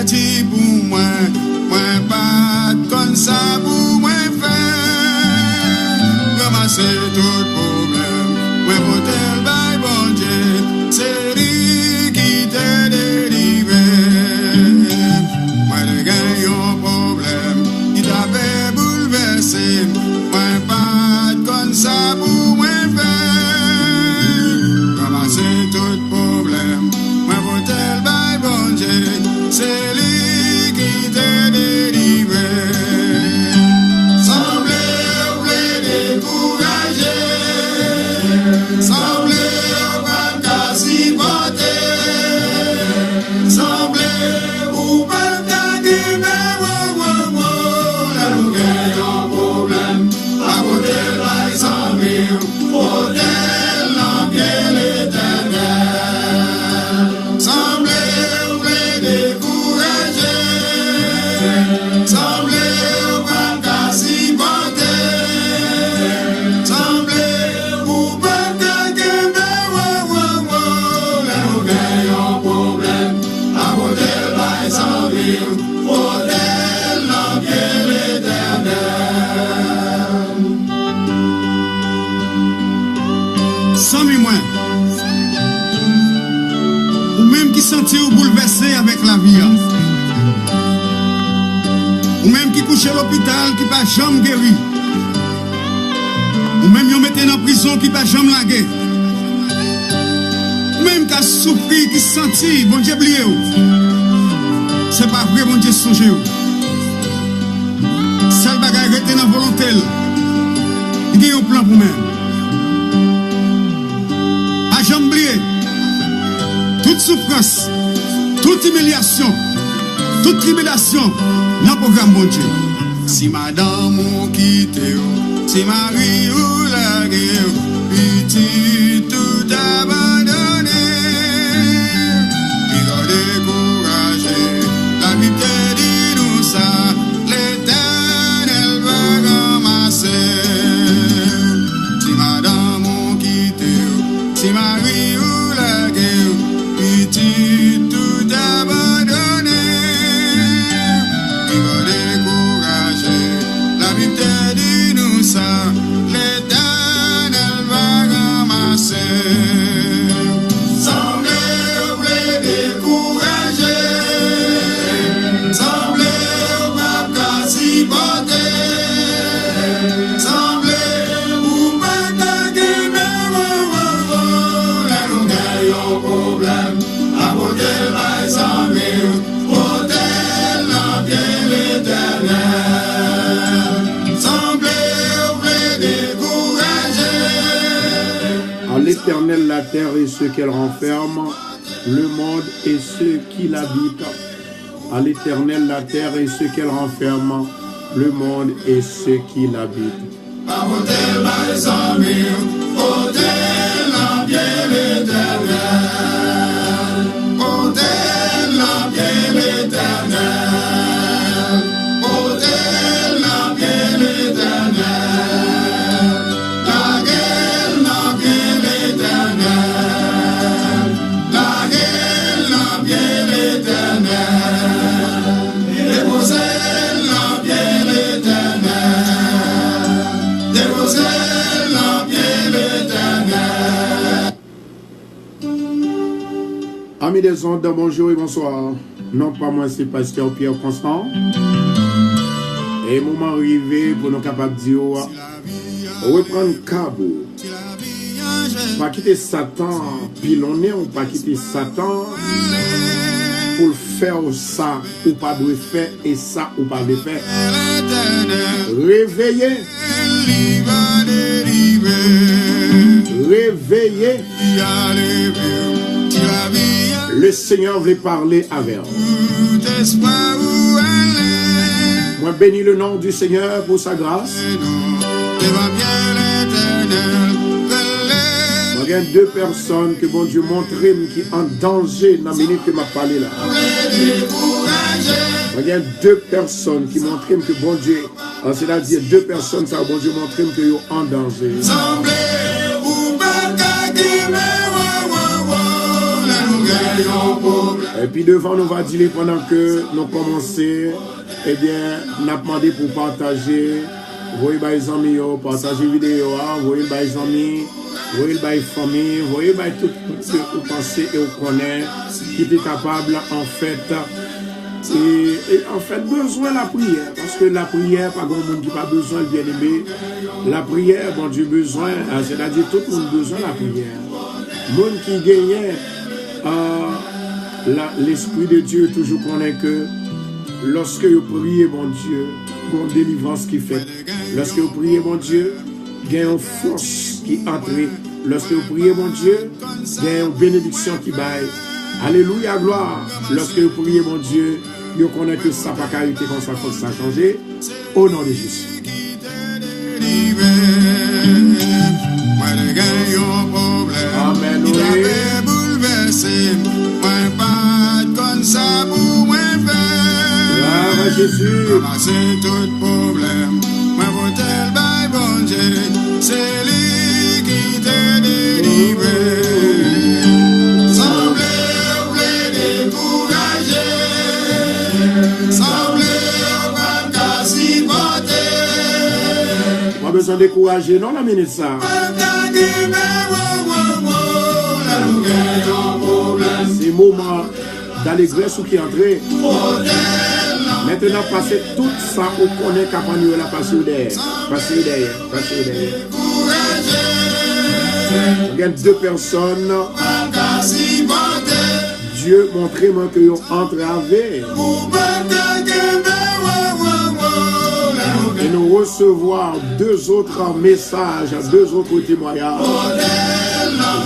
dit pour moi, moi pas comme ça pour moi faire. Ramasser tout problème, moi porter le bail bon Dieu, c'est lui qui t'a délivré. Moi le gagne un problème, qui t'a fait bouleverser, moi pas comme ça pour moi faire. Ramasser tout problème, moi porter le bail bon Dieu, c'est lui qui t'a délivré. Ou même qui sentit ou bouleversé avec la vie. Ou même qui couche à l'hôpital qui pas jamais guéri. Ou même qui mette dans prison qui pas jamais lagué. Ou même qui a souffert, qui sentit, bon Dieu oublié. C'est pas vrai, bon Dieu songe. Seul bagage rete dans volonté. Il y a un plan pour même. Pas jamais oublié. Toute souffrance, toute humiliation, toute tribulation, dans le programme bon Dieu. Si madame ou quitte, si mari ou la guerre, petit tout abandonné, il va décourager, la Bible dit nous ça, l'Éternel va ramasser. Si madame ou quitte, si mari ou la guerre, petit tout abandonné, il va décourager, la Bible te dit nous ça, l'Éternel va ramasser. Semblez ou décourager, semblez ou pas quasi porter, semblez ou pas taguer, mais la nous gagne un problème. À l'Éternel la terre et ce qu'elle renferme, le monde et ceux qui l'habitent. À l'Éternel la terre et ce qu'elle renferme, le monde et ceux qui l'habitent. Amis des ondes, bonjour et bonsoir. Non pas moi, c'est Pasteur Pierre Constant. Et moment arrivé pour nous capables de dire reprendre câble. Pas quitter Satan pilonner ou pas quitter Satan pour faire ça ou pas de faire et ça ou pas de faire. Réveillez. Réveillez. Le Seigneur veut parler avec vous. Moi bénis le nom du Seigneur pour sa grâce. Il y a deux personnes que bon Dieu montre qui sont en danger dans la minute que m'a parlé là. Il y a deux personnes qui montrent que bon Dieu, c'est-à-dire deux personnes, ça bon Dieu montre que sont en danger. Et puis devant nous va dire pendant que nous commençons, eh bien, nous avons demandé pour partager, voyez les amis, partager vidéo, voyez les amis, voyez les familles, voyez tout ce que vous pensez et vous connaissez, qui est capable en fait. Et en fait, besoin de la prière, parce que la prière, pas grand monde qui n'a pas besoin de bien aimé. La prière, bon Dieu, besoin, c'est-à-dire tout le monde a besoin de la prière. Monde qui gagne l'Esprit de Dieu, toujours connaît que lorsque vous priez, bon Dieu, bon délivrance qui fait. Lorsque vous priez, bon Dieu, il y a une force qui entre. Lorsque vous priez, bon Dieu, il y a une bénédiction qui baille. Alléluia, gloire. Lorsque vous priez, mon Dieu, vous connaissez que ça n'a pas qualité quand ça faut ça changer. Au nom de Jésus. Amen. Oui. Gloire à Jésus. C'est lui qui t'a délivré. Pas besoin de décourager, non, la minute ça. C'est le moment d'allégresse ou qui est entré. Maintenant, passez tout ça au connaît qu'après la passer derrière. Passer derrière. Il y a deux personnes. Dieu montre-moi que vous entravez. Et nous recevoir deux autres messages, deux autres témoignages.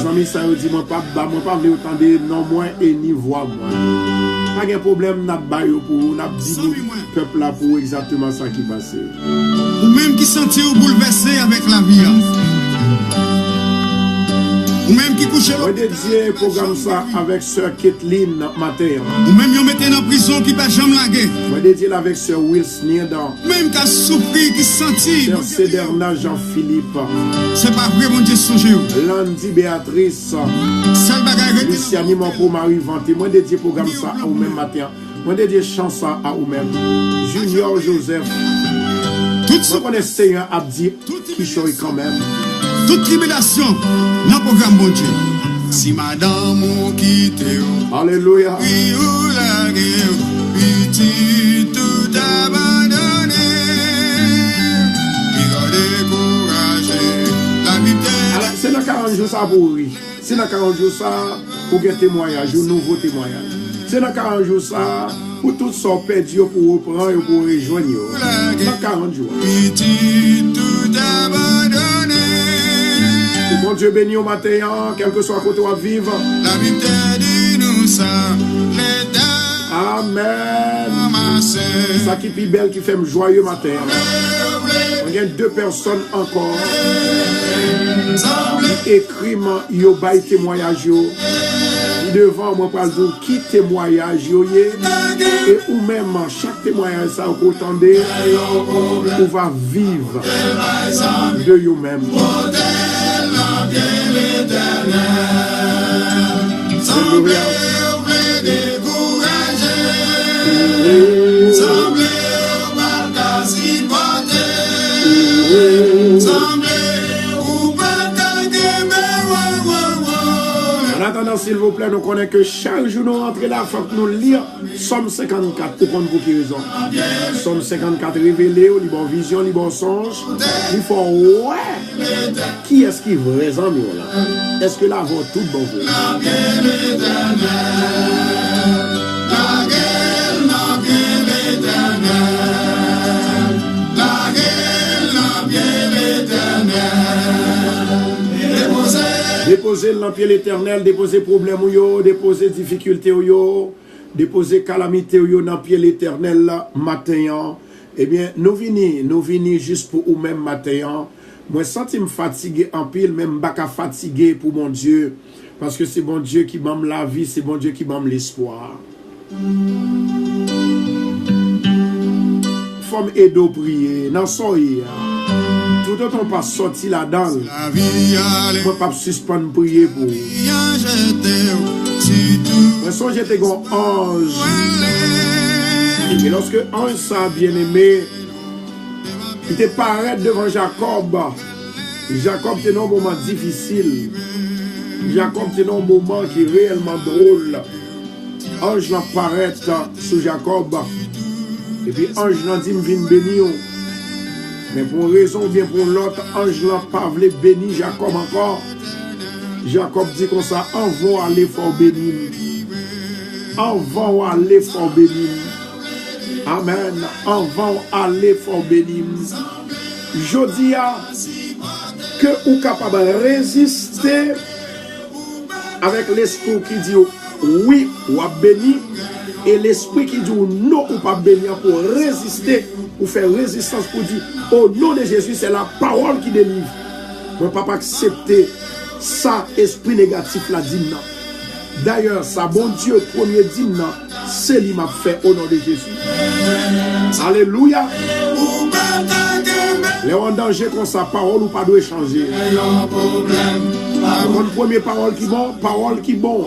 Les amis, ça veut dire, moi pas venir entendre non moins et ni voir moi. Pas de problème, n'a pas pour n'a dit peuple là pour exactement ça qui passe. Ou même qui sentit ou bouleversé avec la vie. Ou même qui couche l'autre. On dédié programme ça avec sœur Kathleen matin. Ou même yon mette dans prison qui pas jamais laguer. On dédié avec sœur Wilson dans. Même qui a souffert, qui sentit. Sœur Céderna Jean-Philippe. C'est pas vrai mon Dieu songe. Lundi Béatrice. Seul bagaille. Luciani mon pour Marie Vanté. Moi dédié programme ça à vous même matin. Moi dédié chanson à vous même. Junior Joseph. Tout ce qu'on essaye à dire qui choisit quand même. Toute tribulation dans le programme bon Dieu. Si madame ou quitte, alléluia. Puis ou la guerre, puis tout abandonné. Puis découragé, la vie alors, c'est dans 40 jours ça pour oui. C'est dans 40 jours ça pour un témoignage, un nouveau témoignage. C'est dans 40 jours ça pour tout ça perdu pour reprendre et pour rejoindre. Dans 40 jours. Puis tout abandonné. Bon Dieu béni au matin, quel que soit côté où vivre. La vie dit nous ça, amen. Ça qui est plus belle qui fait me joyeux matin. Il y a deux personnes encore qui écrivent yo bail témoignage yo. Devant moi par dire qui témoignage yo et ou même chaque témoignage ça vous entendez on va vivre de vous même. Semblez découragé, semblez pas quasi porté, semblez ou pas en attendant, s'il vous plaît, nous connaissons que chaque jour nous rentrons là, il faut que nous lions Somme 54 pour qu'on pour qui raison. Somme 54 révélé, il bon vision, il bon songe. Il faut ouais. Qui est-ce qui veut raison là? Est-ce que là va tout bon vous? Déposer l'empire l'éternel, déposer problème ou yo, déposer difficulté ou yo, déposer calamité ou yo dans pied l'éternel matin. Eh bien, nous venons juste pour ou même matin. Moi, senti me fatigué en pile, même pas fatigué pour mon Dieu. Parce que c'est bon Dieu qui m'a la vie, c'est bon Dieu qui m'a l'espoir. Femme et d'eau prier, dans son tout autant on pas sorti là-dedans. On ne pas suspendre prier pour. Moi, songe j'étais un ange. Et lorsque ange ça bien-aimé, il te paraît devant Jacob. Jacob était dans un moment difficile. Jacob était dans un moment qui est réellement drôle. Ange apparaît sur Jacob. Et puis ange n'a dit, viens bénir. Mais pour une raison ou bien pour l'autre, ange n'a pas voulu bénir Jacob encore. Jacob dit comme ça, en va aller fort bénir. En va aller fort bénir. Amen. En va aller fort bénir. Je dis que vous êtes capable de résister avec l'esprit qui dit oui ou à béni et l'esprit qui dit non ou pas bénir pour résister ou faire résistance pour dire au nom de Jésus, c'est la parole qui délivre. Moi, papa accepter ça, esprit négatif la dîme. D'ailleurs, ça, bon Dieu, premier dîme, c'est lui m'a fait au nom de Jésus. Alléluia. Les en danger qu'on sa parole ou pas doit changer. Une première parole qui bon,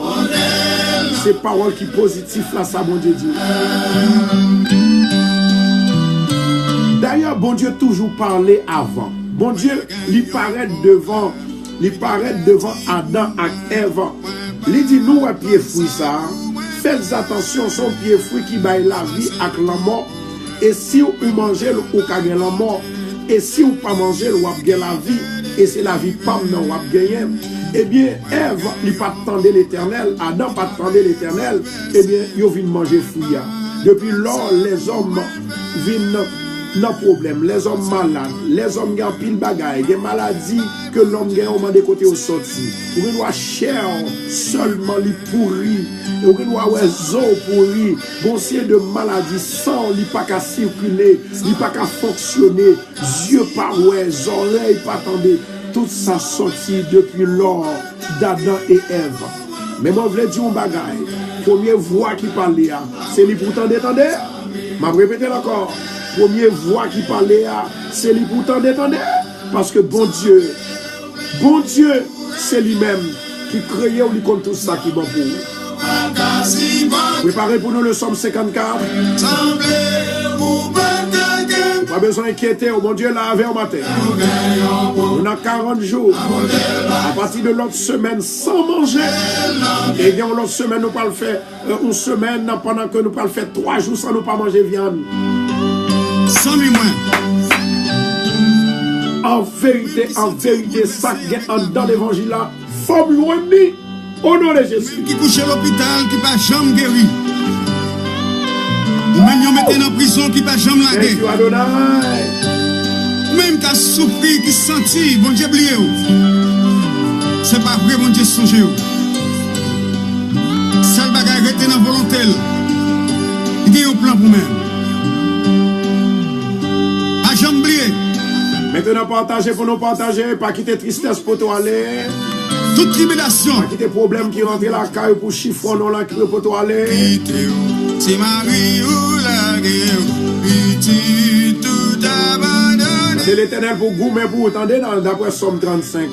c'est parole qui positive là, ça, bon Dieu dit. D'ailleurs, bon Dieu toujours parlait avant. Bon Dieu, il paraît devant Adam et Ève. Il dit nous à pied fruit ça. Faites attention, son pied fruit qui baille la vie avec la mort. Et si vous mangez, vous gagnez la mort. Et si vous pas mangez, vous gagnez la vie. Et c'est la vie pas non vous gagnez. Eh bien, Ève, il pas attendre l'Éternel. Adam pas attendre l'Éternel. Eh bien, il vient manger fruit. Depuis lors, les hommes viennent non problème, les hommes malades, les hommes qui ont pile bagaille, des maladies que l'homme a au moment des côtés au sorti. On doit chair seulement les pourri, on doit avoir zo pourri, bon c'est de maladies sang, li pas qu'à circuler, li pas qu'à fonctionner, yeux pas ouais, oreilles pas attendre, tout ça sorti depuis l'or d'Adam et Ève. Mais moi je veux dire un bagaille, première voix qui parlait, c'est lui pour t'entendre, m'a répété encore. Première voix qui parlait, c'est lui pour t'entendre. Parce que bon Dieu, c'est lui-même qui créait ou lui compte tout ça qui est bon pour nous. Préparez pour nous le psaume 54. Pas besoin d'inquiéter, oh mon Dieu l'a avec au matin. On a 40 jours. À partir de l'autre semaine sans manger. Et bien l'autre semaine, nous pas le faire une semaine pendant que nous pas le faire 3 jours sans nous pas manger viande. Sans lui moins. En vérité, ça qui est dans l'évangile là, faut lui remettre au nom de Jésus. Qui couche à l'hôpital, qui pas jamais guéri. Ou même qui mettait en prison, qui pas jamais lagué. Ou même qui a souffert, qui senti, bon Dieu oublié. C'est pas vrai, bon Dieu songé. Seul bagage rete dans volonté. Il y a un plan pour même. Maintenant, partagez pour nous partager, pas quitter tristesse pour toi aller. Toute tribulation. Pas quitter problème qui rentre la caille pour chiffon dans la crie pour toi aller. C'est Marie ou la guerre. Tout abandonné. C'est l'Éternel pour goumer pour entendre d'après Somme 35.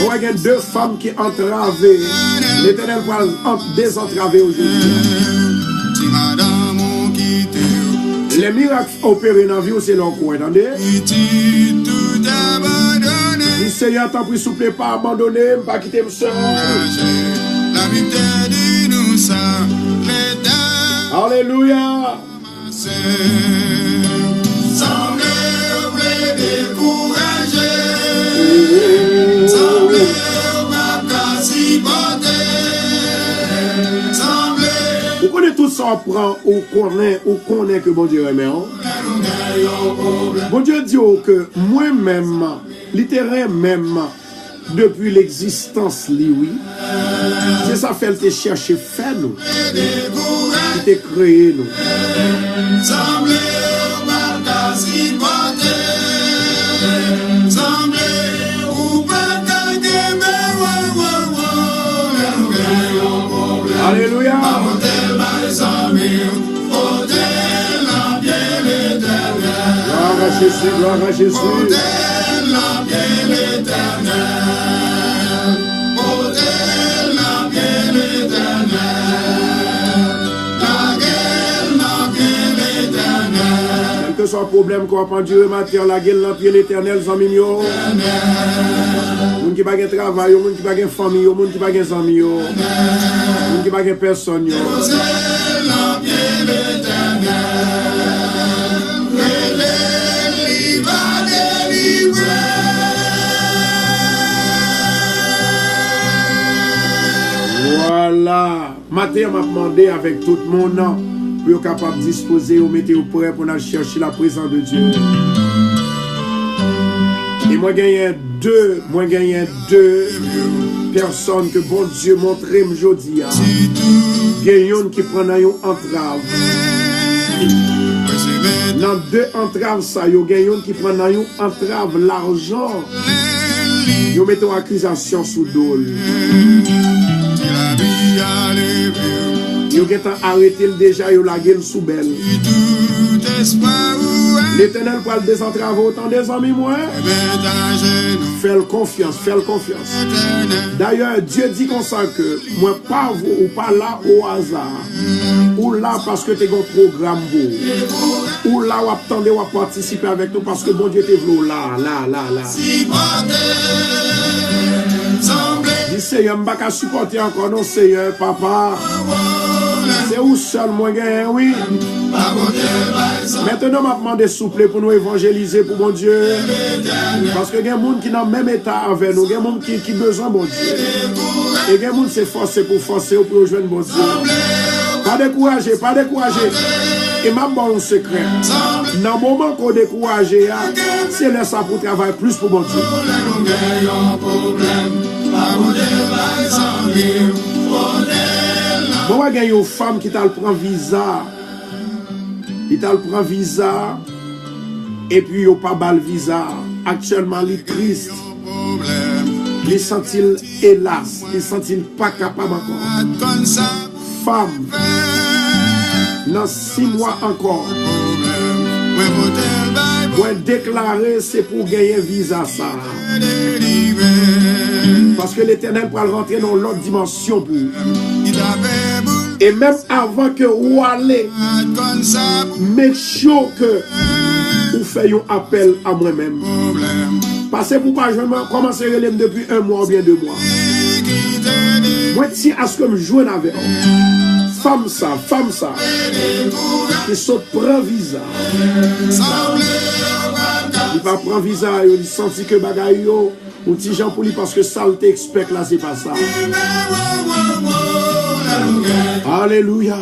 Il y a 2 femmes qui entravent. L'Éternel va désentraver aujourd'hui. Les miracles opérés dans la vie, c'est leur coin, entendez? Le Seigneur t'a pris souple, pas abandonné, pas quitter le seul. Alléluia. Vous connaissez tout ça, on prend, on connaît que bon Dieu aime. Bon Dieu dit que moi-même, littéralement même, depuis l'existence, oui, c'est ça fait te chercher faire nous, qui te créé nous. Alléluia. Gloire à Jésus, gloire à Jésus. soit problème qu'on va enduré matin, la gueule, l'empire l'éternel, zami yo. Moun qui pas de travail, moun qui pas de famille, moun qui pas de amis, moun qui pas de personne. Voilà. Matin, m'a demandé avec tout le monde pour être capable de disposer ou mettre au prêt pour aller chercher la présence de Dieu. Et moi, j'ai deux personnes que bon Dieu montre aujourd'hui. Il y a une qui prend une entrave. Dans deux entraves, il y a une qui prend une entrave l'argent. Ils mettent une accusation sous dol. Ils ont arrêté déjà, ils ont la gueule sous belle. L'Éternel pour le désentraver autant des amis, moi. Fais-le confiance, fais-le confiance. D'ailleurs, Dieu dit comme ça que moi, pas vous ou pas là au hasard. Ou là parce que tu as un programme beau. Ou là où attendez ou participer avec nous parce que bon Dieu t'es venu là. Dis Seigneur, je ne vais pas supporter encore non Seigneur, papa. C'est où seul moi gagne, oui. Maintenant, je demande souple pour nous évangéliser pour mon Dieu. Parce que il y a des gens qui sont dans le même état avec nous. Il y a des gens qui ont besoin de mon Dieu. Et il y a des gens qui sont forcés pour rejoindre mon Dieu. Pas décourager, pas décourager. Et ma bonne secret. Dans le moment qu'on décourage, c'est là ça pour travailler plus pour mon Dieu. Bon, il y a une femme qui t'a pris visa. Il t'a pris visa. Et puis, il n'y a pas de visa. Actuellement, il est triste. Il sent-il hélas. Il sent-il pas capable encore. Femme. Dans 6 mois encore. Pour déclarer, c'est pour gagner visa ça. Parce que l'Éternel pourra rentrer dans l'autre dimension pour vous. Et même avant que vous allez, make sure que vous faites un appel à moi-même. Parce que pour pas commencer à relève depuis 1 mois ou bien 2 mois. Moi, si à ce que je joue avec femme ça, qui saute prend visa. Il va prendre visa, il sentit que bagaille yo, ou petit Jean pour lui parce que ça le expect là, c'est pas ça. Alléluia.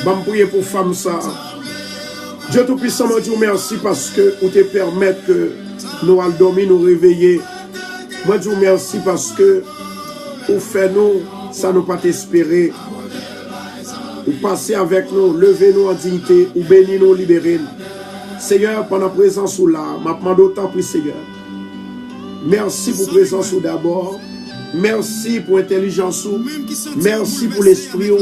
Je vais prier pour femme ça. Dieu Tout-Puissant, je dis merci parce que vous te permettez que nous allons dormir, nous réveiller. Moi, je dis merci parce que vous faites nous, ça nous pas espérer. Vous passez avec nous, levez-nous en dignité, ou bénis-nous, libérez-nous. Seigneur, pendant la présence ou là, je demande autant pour Seigneur. Merci pour la présence ou d'abord. Merci pour l'intelligence ou. Merci pour l'esprit ou.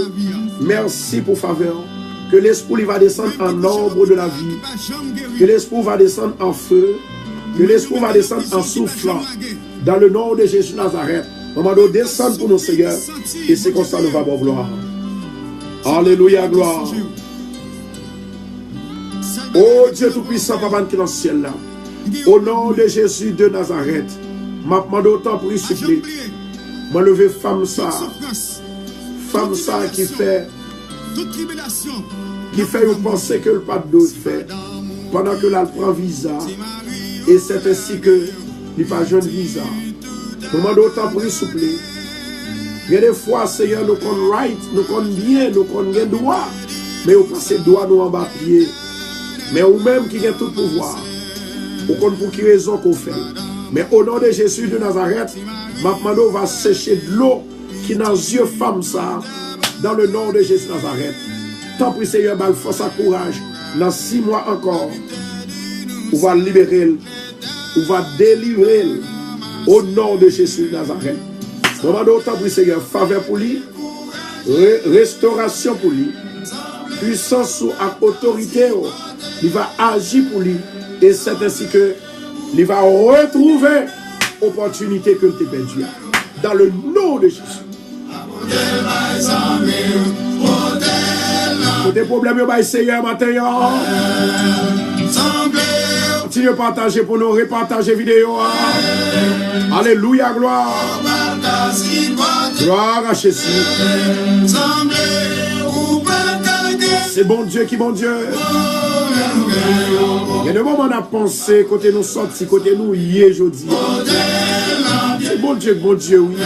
Merci pour faveur. Que l'esprit va descendre en ordre de la vie. Que l'esprit va descendre en feu. Que l'esprit va descendre en soufflant. Dans le nom de Jésus Nazareth. Maman, descendre pour nous, Seigneur. Et c'est comme ça nous va avoir gloire. Alléluia, gloire. Oh Dieu Tout-Puissant, Papa qui est dans le ciel là. Au nom de Jésus de Nazareth. Ma demande autant pour y supplier. M'a levé femme ça. Femme ça qui fait vous penser que le pas d'autre fait. Pendant que là, elle prend visa. Et c'est ainsi que il pas jeune visa. Moment d'autant pour y supplier. Il y a des fois, Seigneur, nous connaissons right, nous connaissons bien, nous connaissons droit. Mais vous passez droit nous en bas pied. Mais vous-même qui avez tout pouvoir. Vous connaissez pour qui raison qu'on fait. Mais au nom de Jésus de Nazareth, ma demande va sécher de l'eau qui dans les yeux femmes ça. Dans le nom de Jésus de Nazareth. Tant pis Seigneur, mal force à courage. Dans 6 mois encore, on va libérer, on va délivrer au nom de Jésus de Nazareth. Moment d'autant pour Seigneur, faveur pour lui, restauration pour lui, puissance ou autorité, il va agir pour lui. Et c'est ainsi que il va retrouver opportunité que tu as perdue. Dans le nom de Jésus. Pour tes problèmes, vous allez essayer matin. Continuez à partager pour nous, repartager vidéo. Alléluia, gloire. Gloire à Jésus. C'est bon Dieu qui bon Dieu. Il y a des moments où on a pensé, côté nous sortis, côté nous y est aujourd'hui. C'est bon Dieu, oui.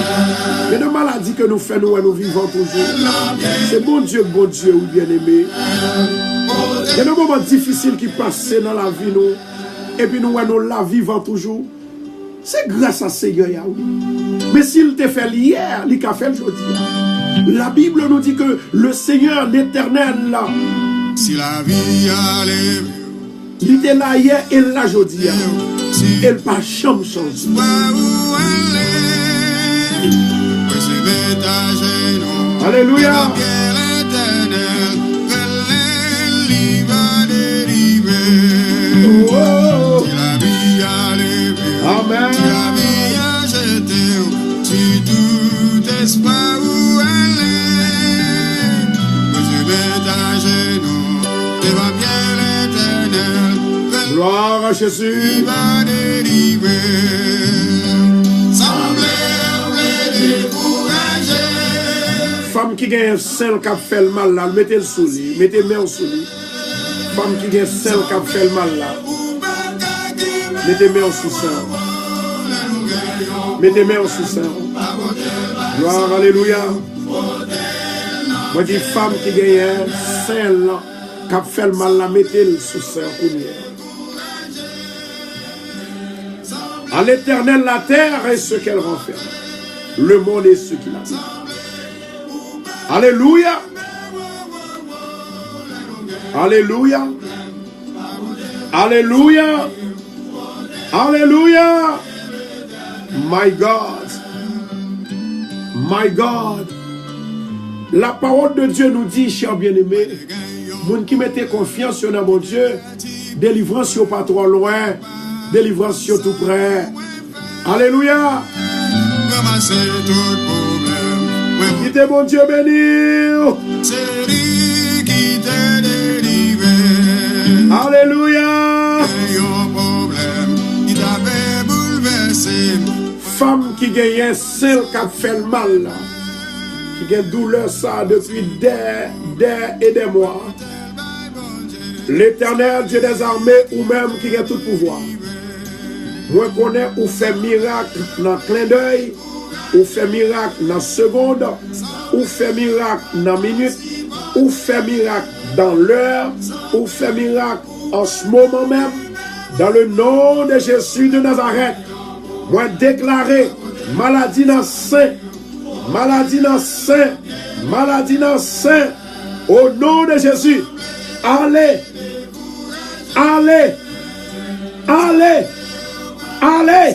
Il y a des maladies que nous faisons, nous vivons toujours. C'est bon Dieu, oui, bien-aimé. Il y a des moments difficiles qui passent dans la vie, nous. Et puis nous la vivons toujours. C'est grâce à Seigneur, oui. Mais s'il te fait hier, il a fait aujourd'hui. La Bible nous dit que le Seigneur l'éternel, là, si la vie allait, il était là hier et là aujourd'hui. Et le pas jamais changé. Alléluia. Oh. Amen. Si tout espoir où elle est, je vais à genoux devant bien l'éternel. Gloire à Jésus. Va délivrer, semblez décourager. Femme qui gagne celle qui a fait le mal là, mettez le sous lui, mettez main sous lui. Femme qui gagne celle qui a fait le mal là, mettez main sous ça. Mettez main sous ça. Gloire, alléluia. Moi dis femme qui gagne celle qui a fait le mal là, mettez le sous ça. À l'éternel la terre et ce qu'elle renferme, le monde et ce qu'il a. Alléluia. Alléluia. Alléluia. Alléluia. My God. My God. La parole de Dieu nous dit, chers bien-aimés, moun qui mettez confiance sur mon Dieu, délivrance sur pas trop loin, délivrance sur tout près. Alléluia. Ramasser tout problème. Qui t'est mon Dieu béni. C'est lui qui t'a délivré. Alléluia. Un problème qui t'avait bouleversé. Femme qui gagne celle qui a fait le mal, qui gagne douleur ça depuis des mois. L'éternel Dieu des armées ou même qui a tout pouvoir. Moi connais ou fait miracle dans clin d'œil, ou fait miracle dans seconde, ou fait miracle dans minute, ou fait miracle dans l'heure, ou fait miracle en ce moment même. Dans le nom de Jésus de Nazareth, moi déclarer maladie dans sein, maladie dans sein, maladie dans sein, au nom de Jésus. Allez, allez, allez, allez,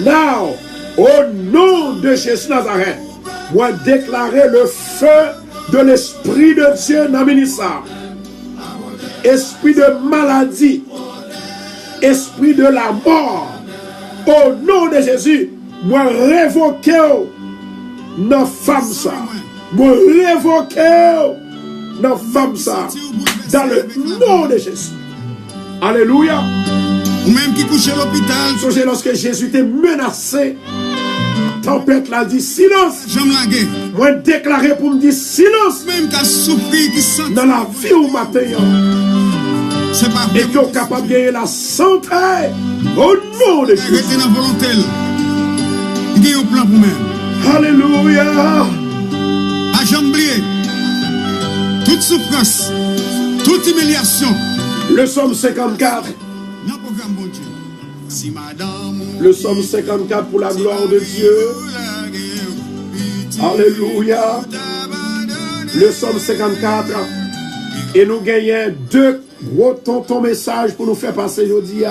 now, au nom de Jésus Nazareth, moi déclarer le feu de l'Esprit de Dieu dans le ministère. Esprit de maladie, esprit de la mort, au nom de Jésus, moi révoquer nos femmes ça. Moi révoquer nos femmes ça. Dans le nom de Jésus. Alléluia. Ou même qui couche à l'hôpital. Songez lorsque Jésus était menacé. Tempête l'a dit silence. J'aime la guerre. Moi déclaré pour me dire silence. Même qu'à souffrir qui sent. Dans la vie au matin. C'est pas et qui est capable de gagner la santé au nom de Jésus. Restez dans la volonté. Il y a un plan pour même. Alléluia. À jamblier. Toute souffrance. Toute humiliation. Le psaume 54. Le psaume 54 pour la gloire de Dieu. Alléluia. Le psaume 54. Et nous gagnons deux gros ton message pour nous faire passer aujourd'hui.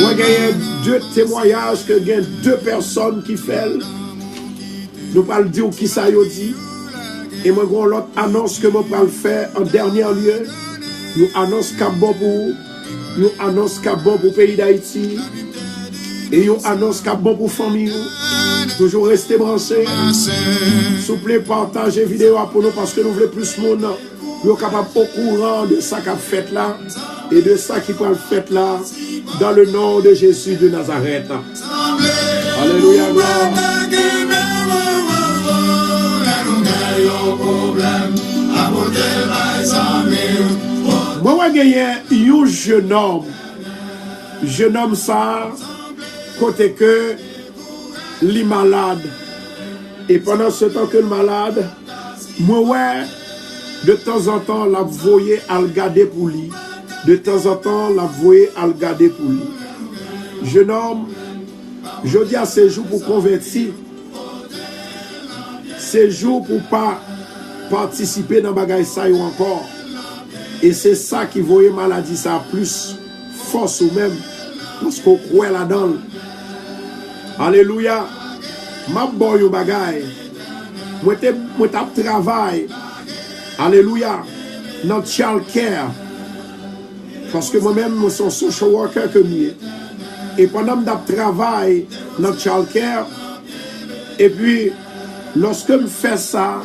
Nous gagnons deux témoignages que gagnent deux personnes qui font. Nous parlons dire qui ça y dit. Et moi, l'autre annonce que moi parle faire en dernier lieu. Nous annonce qu'à bon pour nous annonce qu'à bon pour le pays d'Haïti. Et yon annonce qu'a bon pour famille. Toujours rester branché. S'il vous plaît, partagez vidéo pour nous parce que nous voulons plus de monde. Nous sommes capables au courant de ça qu'a fait là et de ça qui peut fait là dans le nom de Jésus de Nazareth. Alléluia, gloire. Moi, je gagne un jeune homme ça, côté que il est malade. Et pendant ce temps que le malade, moi, ouais, de temps en temps, la voyais à le garder pour lui. De temps en temps, la voyais à le garder pour lui. Jeune homme, je dis à ces jours pour convertir. Ces jours pour pas participer dans bagaille ça ou encore. Et c'est ça qui voyait maladie ça plus force ou même parce qu'on croit là-dedans. Alléluia. Ma boy ou bagaille. Moi t'ai travail. Alléluia. Dans child care. Parce que moi-même, je suis un social worker comme moi. Et pendant que je travaille dans child care, et puis, lorsque je fais ça,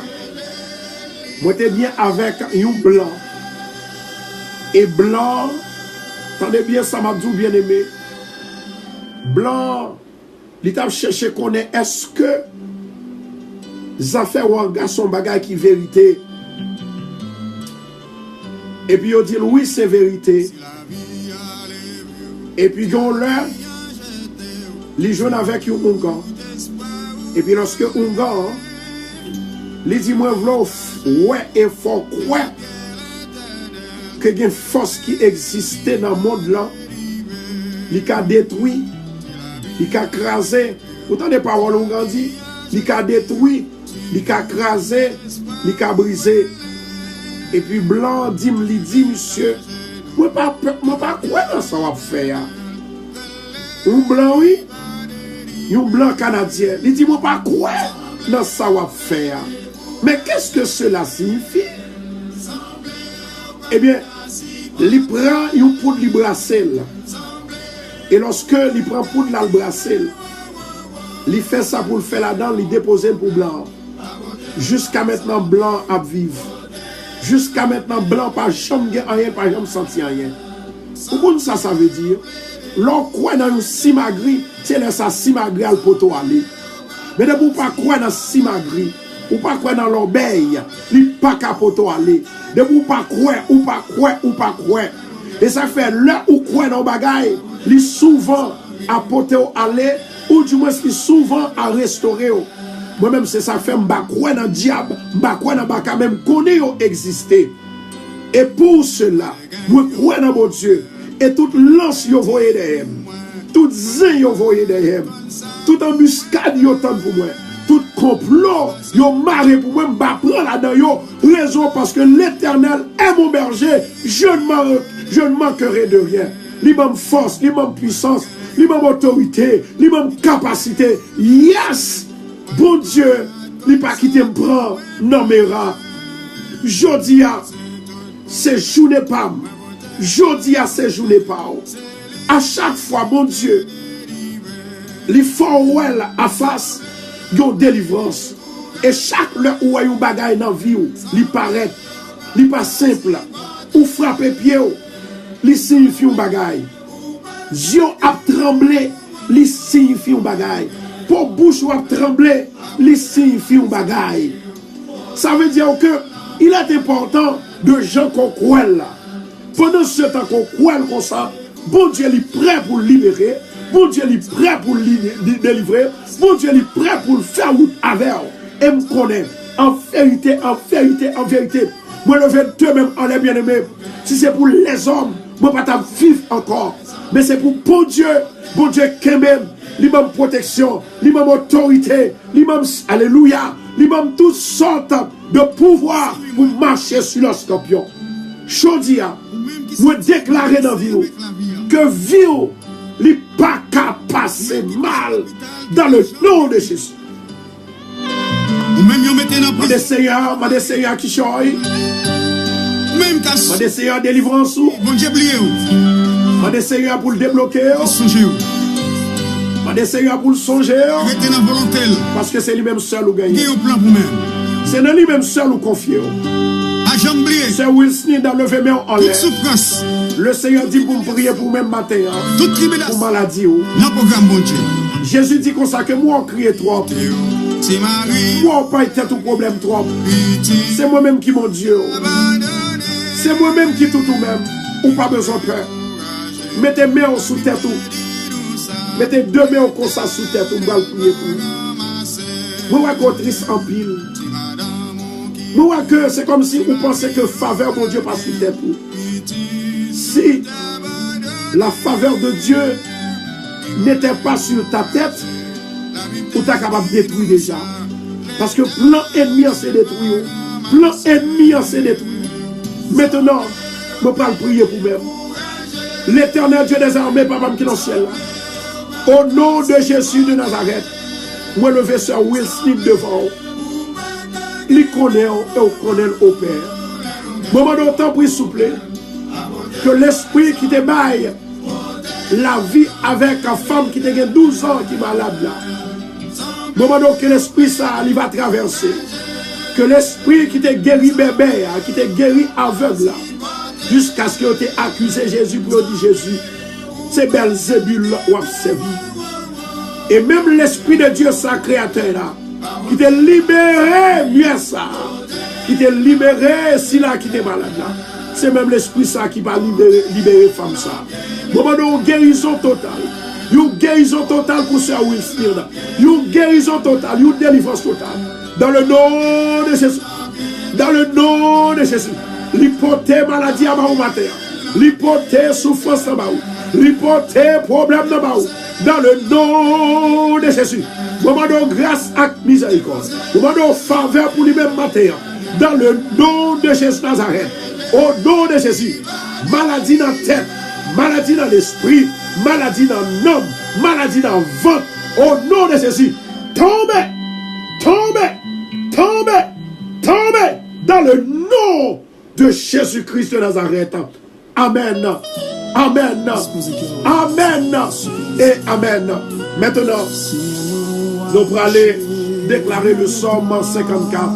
moi j'étais bien avec un blanc. Et blanc, attendez bien ça m'a dit bien aimé. Blanc, il t'a cherché qu'on est, est-ce que les affaires ou un garçon bagay qui vérité? Et puis il dit oui c'est vérité. Et puis on l'heure, il joue avec un Ungan. Et puis lorsque Ungan, il dit moi ouais et faut quoi que il y a une force qui existait dans le monde là, il a détruit, il a écrasé. Vous entendez pas où on dit? Il a détruit, il a écrasé, il a brisé. Et puis blanc dit monsieur, moi pas quoi dans ça va faire. Un blanc oui, un blanc canadien. Il dit moi pas quoi dans ça va faire. Mais qu'est-ce que cela signifie? Eh bien, il prend une poudre de brasser. Et lorsque il prend poudre de brasser, il fait ça pour le faire là-dedans, il dépose pour blanc. Jusqu'à maintenant, blanc a vivre. Jusqu'à maintenant, blanc pas jamais rien, pas jamais senti rien. Pourquoi ça veut dire? L'on croit dans une simagri, c'est là ça simagri à le poteau aller. Mais de vous pas croire dans simagri, ou pas croire dans l'obéi, il pas qu'à poteau aller. De vous pas croire, ou pas croire, ou pas croire. Et ça fait là où croire dans bagaille, il souvent à poteau aller, ou du moins il souvent à restaurer. Moi-même, c'est ça fait m'bakoué dans le diable, m'bakoué dans baka même connaît exister. Et pour cela, moi crois dans mon Dieu. Et toute lance yo voyé derrière. Toute zin yo voyé derrière. Toute embuscade yo tente pour moi. Tout complot yo maré pour moi m'prendre là-dedans yo. Raison parce que l'Éternel est mon berger. Je ne manquerai de rien. Lui-même force, lui-même puissance, lui-même autorité, lui-même capacité. Yes! Bon Dieu, il pas qui te prend, nommera. Jodia, c'est journée pas. Jodia, c'est journée pas. À chaque fois, bon Dieu, il faut à face de délivrance. Et chaque le où il bagaille dans la vie, il paraît, il pas simple. Ou frapper pied, il signifie un bagaille. Dieu a tremblé, il signifie un bagaille. Pour bouche ou à trembler, il signifie un bagaille. Ça veut dire que il est important de gens qu'on croit là. Pendant ce temps qu'on croit comme ça, bon Dieu est prêt pour libérer, bon Dieu est prêt pour délivrer, bon Dieu est prêt pour faire route avec. Et me connaît. En vérité, en vérité, en vérité. Moi, le 22 même, on est bien aimé. Si c'est pour les hommes, moi, pas ta vivre encore. Mais c'est pour bon Dieu quand même. L'imam protection, l'imam autorité, l'imam alléluia, l'imam toutes sortes de pouvoir pour marcher sur le scorpion. Chodia, nous déclarer dans la vie que vie n'est pas qu'à passer mal dans le nom de Jésus. Des seigneurs qui choisissent, des seigneurs délivrance, des seigneurs pour le débloquer. Demandez Seigneur pour le songer. Restez dans la volonté. Parce que c'est lui-même seul ou Il y gagné. a un plan pour même. C'est dans lui-même seul ou confié. À jamais oublier. C'est Will Smith dans levé main en Toute l'air. souffrance, Le Seigneur dit pour me prier pour même matin. toute Pour tribulation, maladie. dans le programme bon Dieu. Jésus dit comme ça que moi on crie trop. C'est Marie, Moi on pas été tout problème trop. petit, C'est moi-même qui mon Dieu. abandonné. C'est moi-même qui tout même. Ou pas besoin de peur. Mettez main sous tête tout. Mettez deux mains comme ça sous tête tout. Moi prier pour. Moi qu'on triste en pile. Moi que c'est comme si vous pensez que faveur mon Dieu passe sous tête tout. Si la faveur de Dieu n'était pas sur ta tête, ou tu es capable de détruire déjà. Parce que plein ennemi s'est détruit. Plein ennemi s'est détruit. Maintenant, je vais prier pour même. L'éternel Dieu des armées, papa qui est dans le ciel. Au nom de Jésus de Nazareth, moi lever sur Will Smith devant. Il connaît et on connaît au Père. Moment d'autant pour souffler. Que l'esprit qui te baille la vie avec une femme qui te 12 ans qui est malade là. Moment donc que l'esprit ça il va traverser. Que l'esprit qui te guéri bébé, qui te guéri aveugle là. Jusqu'à ce que tu aies accusé Jésus pour dire Jésus. C'est Belzébul ou servi. Et même l'esprit de Dieu sa créateur là. Qui te libéré mieux ça. Qui te libéré si là qui te malade là. C'est même l'esprit ça qui va libérer femme ça. Moment de guérison totale. Une guérison totale pour Sir Will Smith. Une guérison totale. Une délivrance totale. Dans le nom de Jésus. Dans le nom de Jésus. L'hypothèse maladie à ma matin. L'hypothèse souffrance à ma l'hypothèse problème à ma dans le nom de Jésus. Moment de grâce et miséricorde. Moment de faveur pour lui-même matin. Dans le nom de Jésus Nazareth. Au nom de Jésus, maladie dans la tête, maladie dans l'esprit, maladie dans l'homme, maladie dans le ventre, au nom de Jésus, tombez, tombez, tombez, tombez, dans le nom de Jésus-Christ de Nazareth. Amen, amen, amen, et amen. Maintenant, nous allons aller déclarer le psaume 54.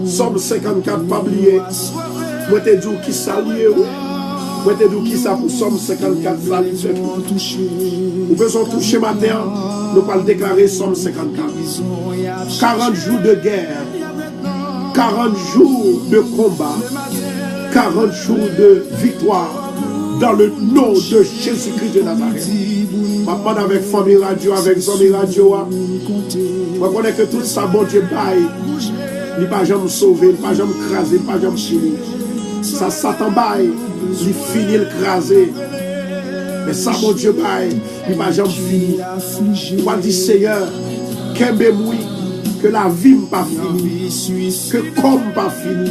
Psaume 54, pas oublier. Moi te dis qui ça lié. Moi te dis qui ça pour Somme 54 ça lié. Nous besoin toucher matin. Nous allons déclarer Somme 54. 40 jours de guerre. 40 jours de combat. 40 jours de victoire. Dans le nom de Jésus-Christ de Nazareth. Je avec famille radio, avec Zombie radio. Je connais que tout ça, bon Dieu, baille. Il n'est pas jamais sauvé, il n'est pas jamais crasé, il n'est pas jamais fini. Ça, Satan baille, il finit le craser. Mais ça, mon Dieu, baille, il n'est pas jamais fini. Il va dire, Seigneur, que la vie n'est pas finie, que comme pas fini,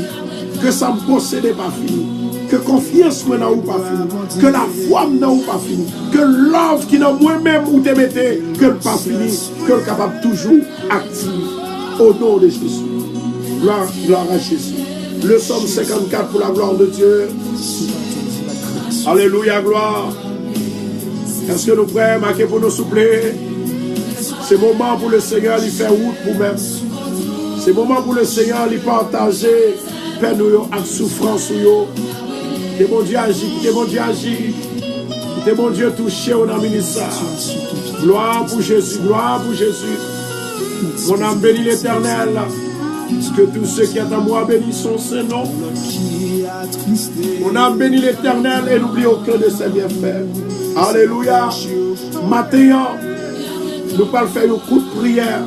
que ça me possède pas fini, que confiance n'a pas fini, que la foi n'a pas fini, que l'œuvre qui n'a moi-même où te mettez, que le pas fini, que le capable toujours actif. Au nom de Jésus. Gloire à Jésus. Le psaume 54 pour la gloire de Dieu. Alléluia, gloire. Est-ce que nous prêts, marquez pour nous soupler? C'est moment pour le Seigneur lui faire route pour même. C'est moment pour le Seigneur lui partager peine et souffrance. Que mon Dieu agit, que mon Dieu agit. Que mon Dieu touché au nom de ça. Gloire pour Jésus, gloire pour Jésus. Mon âme bénit l'Éternel. Que tous ceux qui sont en moi bénissent son nom. Mon âme bénit l'Éternel et n'oublie aucun de ses bienfaits. Alléluia. Maintenant, nous allons faire un coup de prière.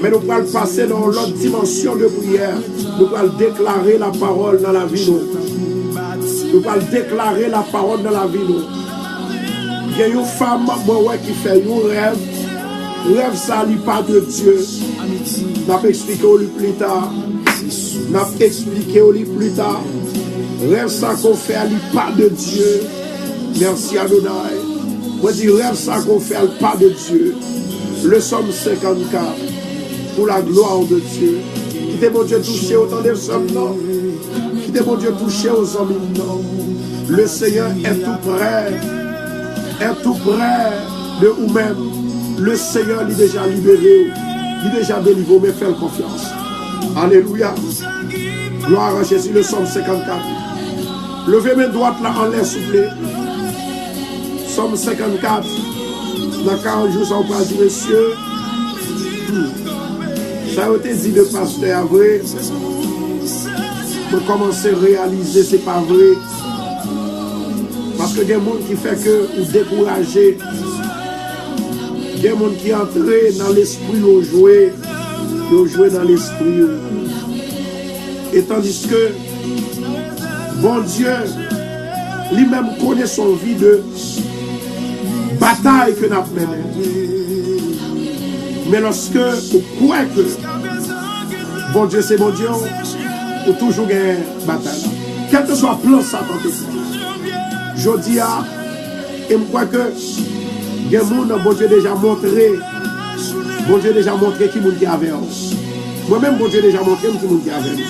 Mais nous allons passer dans l'autre dimension de prière. Nous allons déclarer la parole dans la vie. Nous allons déclarer la parole dans la vie. Il y a une femme qui fait un rêve. Rêve ça n'est pas de Dieu. N'a pas expliqué au lit plus tard. N'a pas expliqué au lit plus tard. Rêve ça qu'on fait n'est pas de Dieu. Merci Adonai. Moi dis rêve ça qu'on fait pas de Dieu. Le psaume 54 pour la gloire de Dieu. Qui t'est mon Dieu touché autant de sommes non. Qui t'est mon Dieu touché aux hommes non. Le Seigneur est tout près. Est tout près de vous-même. Le Seigneur l'a déjà libéré, il a déjà délivré, mais fais confiance. Alléluia. Gloire à Jésus, le psaume 54. Levez mes droites là en l'air soufflé. Psaume 54. Dans 40 jours, ça va pas dire, monsieur. Ça a été dit de pasteur, vrai. Mais commencer à réaliser, c'est pas vrai. Parce que il y a des gens qui fait que vous découragez. Il y a des gens qui entrent dans l'esprit, ils jouent dans l'esprit. Et tandis que bon Dieu, lui-même connaît son vie de bataille que nous avons menée. Mais lorsque vous croyez que bon Dieu c'est bon Dieu, vous toujours gagner bataille. Quel que soit le plan Satan que je dis et je crois que il y a des gens bon Dieu déjà montré. Bon Dieu déjà montré qui est avec nous. Moi-même, bon Dieu déjà montré qui est avec nous.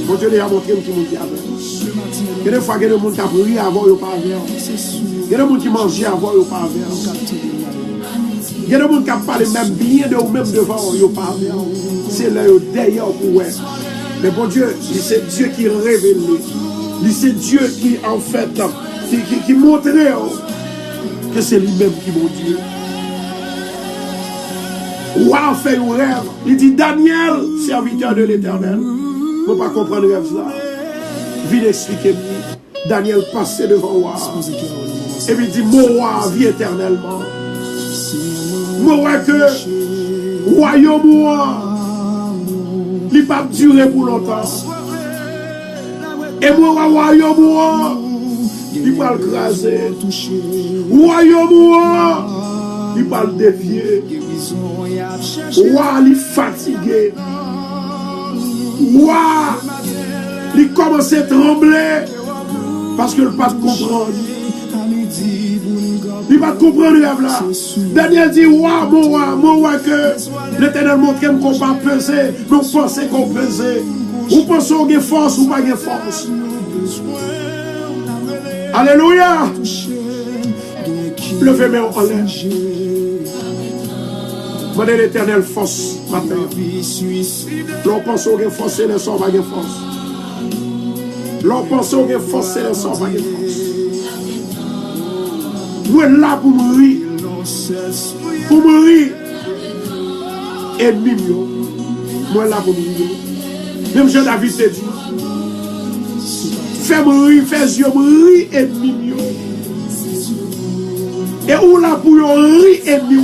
Bon Dieu déjà montré qui est avec nous. Il y a des fois, il y a des gens qui ont prié avant, ils n'ont pas avec nous. Il y a des gens qui mangent avant, ils n'ont pas avec nous. Il y a des gens qui ont parlé même bien de vous-même devant, ils n'ont pas avec nous. C'est là derrière pour vous. Mais bon Dieu, c'est Dieu qui révèle. C'est Dieu qui, en fait, qui montre que c'est lui-même qui est mon Dieu. Roi fait un rêve. Il dit Daniel, serviteur de l'Éternel. Je ne peux pas comprendre le rêve là. Viens expliquer. Daniel passait devant roi. Et puis il dit mon roi vit éternellement. Mon roi que royaume roi, il ne va pas durer pour longtemps. Et mon royaume roi, il va le craser. Royaume roi, il va le défier. Roi, il est fatigué. Roi, il commence à trembler parce qu'il ne peut pas comprendre. Il va comprendre le rêve là. Daniel dit roi, mon roi, que l'Éternel montre qu'on ne peut pas peser, mais on pense qu'on peser. Ou pensez qu'on a force ou pas de force. Alléluia. Levez-moi en l'air. Demandez l'Éternel force matin. L'on pense qu'on a force et le sort pas de force. L'on pense qu'on a force et le sort pas de force. Moi là pour mourir. Pour mourir. Ennemi. Moi là pour mourir. Même Jean David te dit. Fais mourir, fais yeux mourir ennemi. Et où là pour rire ennemi.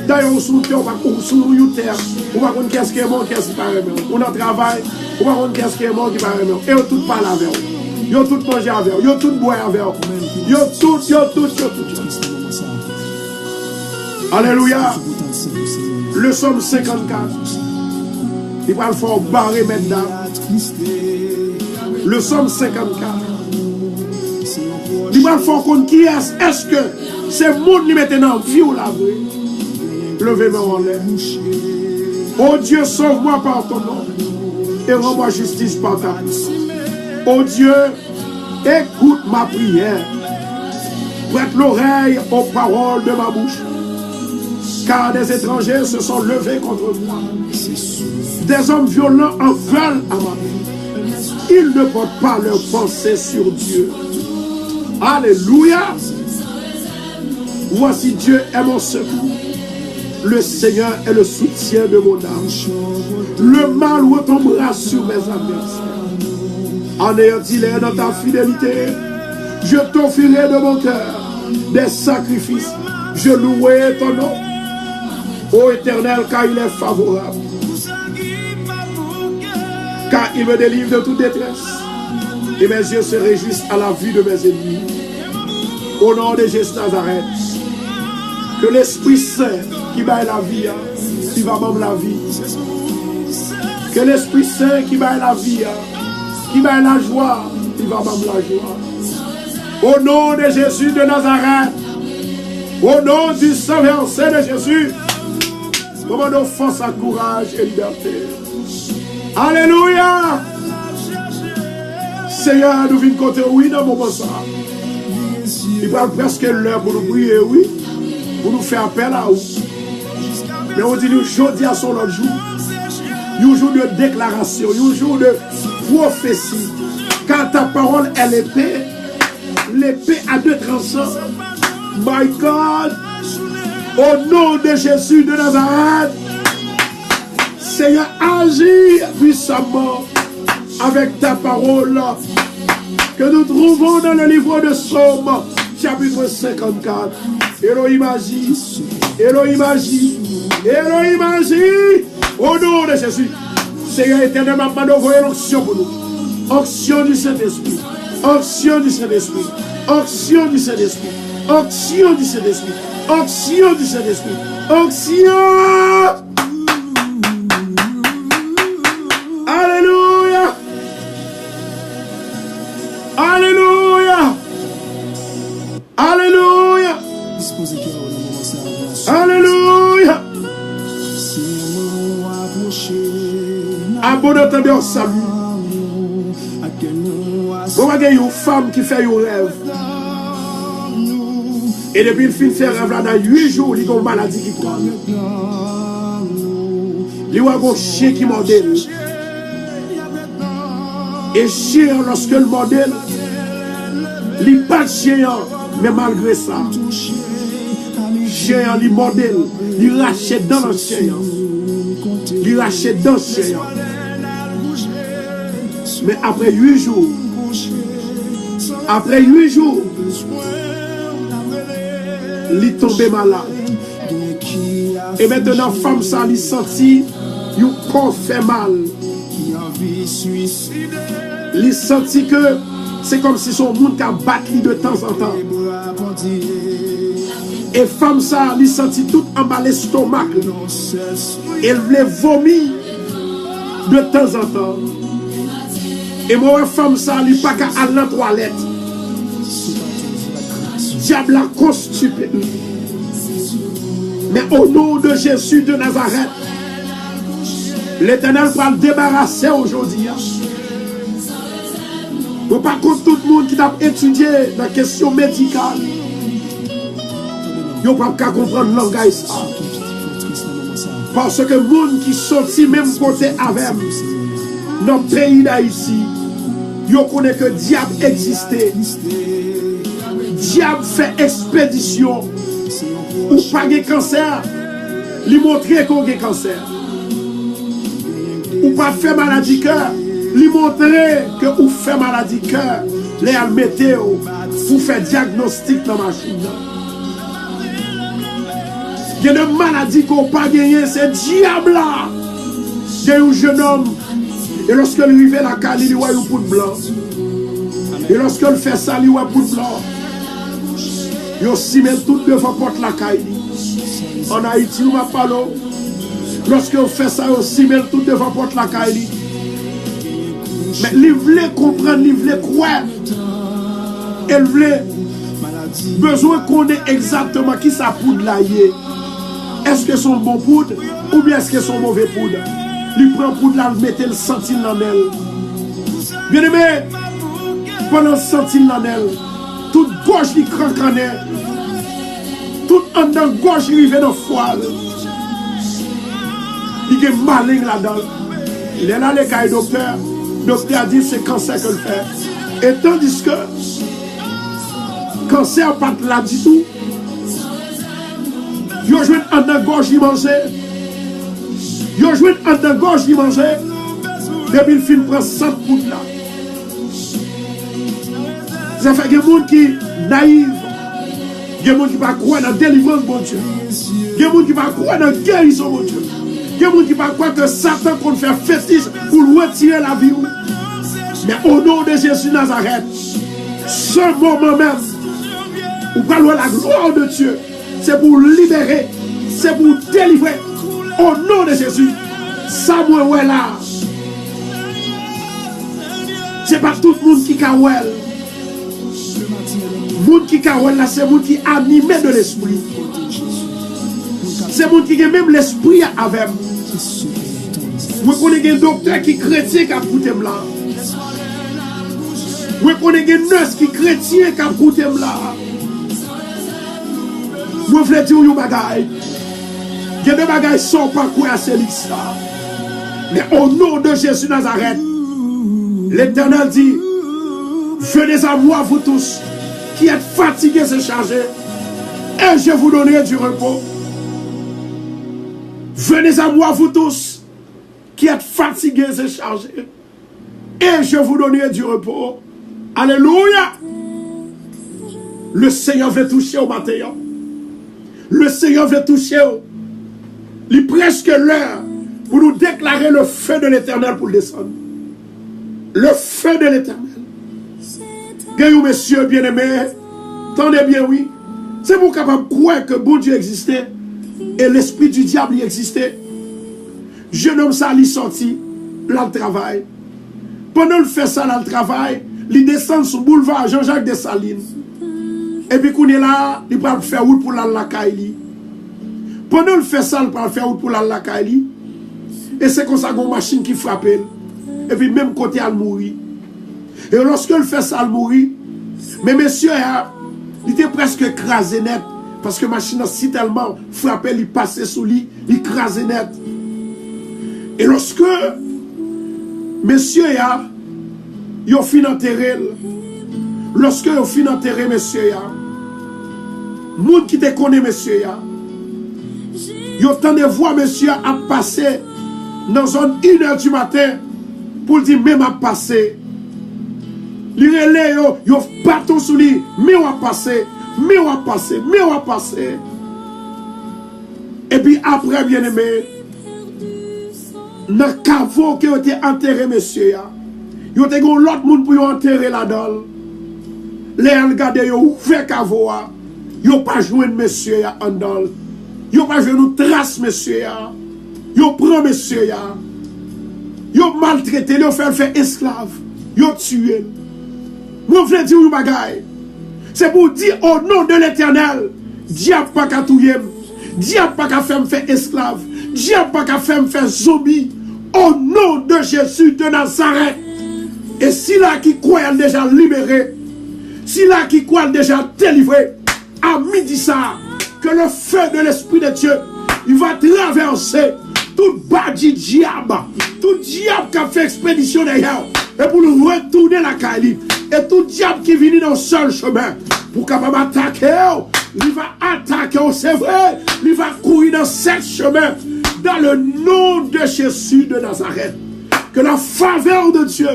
D'ailleurs, on sous terre, on sous terre, on va connaître qu'est-ce qui est mort, qu'est-ce qui paraît mort. On a travail, on va connaître qu'est-ce qui est mort, qui paraît mort. Et on tout parle avec eux. Ils ont tout mangé avec eux. Ils ont tout boire avec eux. Ils ont tout. Alléluia. Le psaume 54. Il va le faire barrer maintenant. Le psaume 54. Il va le faire contre qui est-ce? Est-ce que c'est le monde qui met dans vie ou la vraie? Levez-moi en l'air. Oh Dieu, sauve-moi par ton nom et rends-moi justice par ta puissance. Oh Dieu, écoute ma prière. Prête l'oreille aux paroles de ma bouche. Car des étrangers se sont levés contre moi. Des hommes violents en veulent à ma vie. Ils ne portent pas leur pensée sur Dieu. Alléluia. Voici Dieu est mon secours. Le Seigneur est le soutien de mon âme. Le mal retombera sur mes adversaires. Anéantis-les dans ta fidélité. Je t'offrirai de mon cœur des sacrifices. Je louerai ton nom. Ô Éternel, car il est favorable. Car il me délivre de toute détresse. Et mes yeux se réjouissent à la vue de mes ennemis. Au nom de Jésus Nazareth. Que l'Esprit Saint qui baille la vie, il va même la vie. Que l'Esprit Saint qui baille la vie, qui baille la joie, il va même la joie. Au nom de Jésus de Nazareth, au nom du sang versé de Jésus, commandons force à courage et liberté. Alléluia. Seigneur, nous venons côté oui dans mon moment ça. Il va presque l'heure pour nous prier, oui. pour nous faire appel à vous. Mais on dit aujourd'hui à son autre jour. Un jour de déclaration, un jour de prophétie. Car ta parole est l'épée à deux tranchants. My God, au nom de Jésus de Nazareth, Seigneur, agis puissamment avec ta parole que nous trouvons dans le livre de Psaume, chapitre 54. Elohim agit, Elohim agit, Elohim agit. Au nom de Jésus, Seigneur éternel, m'a envoyé l'onction pour nous. Onction du Saint-Esprit, onction du Saint-Esprit, onction du Saint-Esprit, onction du Saint-Esprit, onction du Saint-Esprit, onction. Alléluia, Alléluia, Alléluia, Alléluia. À bon entendeur, salut. Vous voyez une femme qui fait un rêve. Et depuis le fin de faire rêve là, dans 8 jours, il y a une maladie qui prend. Il y a un chien qui modèle. Et chien, lorsque le modèle, il n'est pas chien, mais malgré ça, chien, il modèle, il rachète dans le chien. Il rachète dans le chien. Mais après 8 jours, il est tombé malade. Et maintenant, femme, ça, il sentit, il corps fait mal. Il sentit que c'est comme si son monde a battu de temps en temps. Et femme, ça, il sentit tout emballé l'estomac. Elle voulait vomir de temps en temps. Et moi, femme, ça, il n'y a pas qu'à aller dans la toilette. Diable a constipé. Mais au nom de Jésus de Nazareth, l'Éternel va le débarrasser aujourd'hui. Pour pas contre tout le monde qui a étudié la question médicale, il ne peut pas comprendre le langage. Parce que le monde qui sortit même côté avec dans le pays d'Haïti, il connaît que le diable existait. Le diable fait expédition. Ou pas de cancer, lui montrer qu'on a cancer. Ou pas faire maladie cœur, lui montrer que vous fait maladie cœur. Les météo pour faire diagnostic dans la machine. Il y a des maladies qu'on n'a pas gagné, c'est diable là. Il y a un jeune homme, et lorsque il arrive à la caille, il voit un poudre blanc. Et lorsque il fait ça, il voit un poudre blanc. Il aussi met tout devant porte la caille. En Haïti, on va parler. Lorsque on fait ça, on aussi met tout devant porte la caille. Mais il voulait comprendre, il voulait croire. Il voulait besoin qu'on ait exactement qui sa poudre là y est. Est-ce que son bon poudre ou bien est-ce que son mauvais poudre? Il prend poudre là, il met le centile dans elle. Bien aimé, pendant le centile dans elle, toute gauche il cranque en elle. Tout en dans gauche il arrive dans le foie. Il est malin là-dedans. Il est là, les cas docteur. Le docteur a dit c'est cancer que le fait. Et tandis que cancer pas là du tout. Il a joué en dans gauche il mangeait. Il a joué en dans gauche il mangeait. Depuis le film prend 100 poudres là. Ça fait que les gens qui sont naïfs. Il y a des gens qui ne croient pas dans la délivrance, mon Dieu. Il y a des gens qui ne croient pas dans la guérison, mon Dieu. Il y a des gens qui ne croient pas que Satan compte faire fétiche pour retirer la vie. Mais au nom de Jésus Nazareth, ce moment même, où parlons la gloire de Dieu, c'est pour libérer, c'est pour délivrer. Au nom de Jésus, Samuel est là. Ce n'est pas tout le monde qui est là. Le monde qui est là, c'est le monde qui est animé de l'esprit. C'est le monde qui a même l'esprit avec. Vous connaissez un docteur qui est chrétien qui a coûté là. Vous connaissez un nurse qui est chrétien qui a coûté là. Moi, je veux dire une bagaille. Il y a des bagailles qui sont pas quoi, c'est ça. Mais au nom de Jésus Nazareth, l'Éternel dit, venez à moi, vous tous, qui êtes fatigués et chargés, et je vous donnerai du repos. Venez à moi, vous tous, qui êtes fatigués et chargés, et je vous donnerai du repos. Alléluia. Le Seigneur veut toucher au matin. Le Seigneur veut toucher au... Il est presque l'heure pour nous déclarer le feu de l'Éternel pour le descendre. Le feu de l'Éternel. Gagnons, messieurs bien-aimés, tendez bien, oui. C'est pour capable de croire que bon Dieu existait et l'esprit du diable y existait. Jeune homme, ça, il sorti, là, le travail. Pendant qu'il fait ça, là, le travail, il descend sur le boulevard Jean-Jacques Dessalines. Et puis, quand il est là, il va faire route pour la Kaili. Pendant qu'il fait ça, il va faire route pour la Kaili. Et c'est comme ça qu'il y a une machine qui frappe. Et puis, même côté, elle mourit. Et lorsque il fait ça, il mourit. Mais monsieur, il était presque écrasé net. Parce que la machine a si tellement frappé, il passait sous lui, il écrasé net. Et lorsque monsieur, il a fini d'enterrer. Lorsque il a fini d'enterrer, monsieur, le monde qui te connaît, monsieur, il a tant de voix, monsieur, à passer dans zone 1h du matin pour dire, même à passer. Il relève, il a bâton sous lui, mais on va passer, mais on va passer, mais on va passer. Et puis après, bien aimé, dans le caveau qui a été enterré, monsieur, il y a l'autre monde pour enterrer là-dedans. Les regardez, ils ont ouvert le caveau, ils n'ont pas joué de monsieur en dedans. Ils n'ont pas joué de trace, monsieur. Ils ont pris monsieur. Ils ont maltraité, ils ont fait esclave. Ils ont tué. Moi, je veux dire une bagaille. C'est pour dire au nom de l'Éternel, diable pas qu'à tout yem, diable pas qu'à faire esclave, diable pas qu'à faire zombie, au nom de Jésus de Nazareth. Et si là qui croit déjà libéré, si là qui croit déjà délivré, à midi ça, que le feu de l'Esprit de Dieu, il va traverser tout badi diable, tout diable qui a fait expédition d'ailleurs, et pour nous retourner la Kali. Et tout diable qui vient dans le seul chemin pour capable attaquer, il va attaquer, c'est vrai, il va courir dans ce chemin dans le nom de Jésus de Nazareth. Que la faveur de Dieu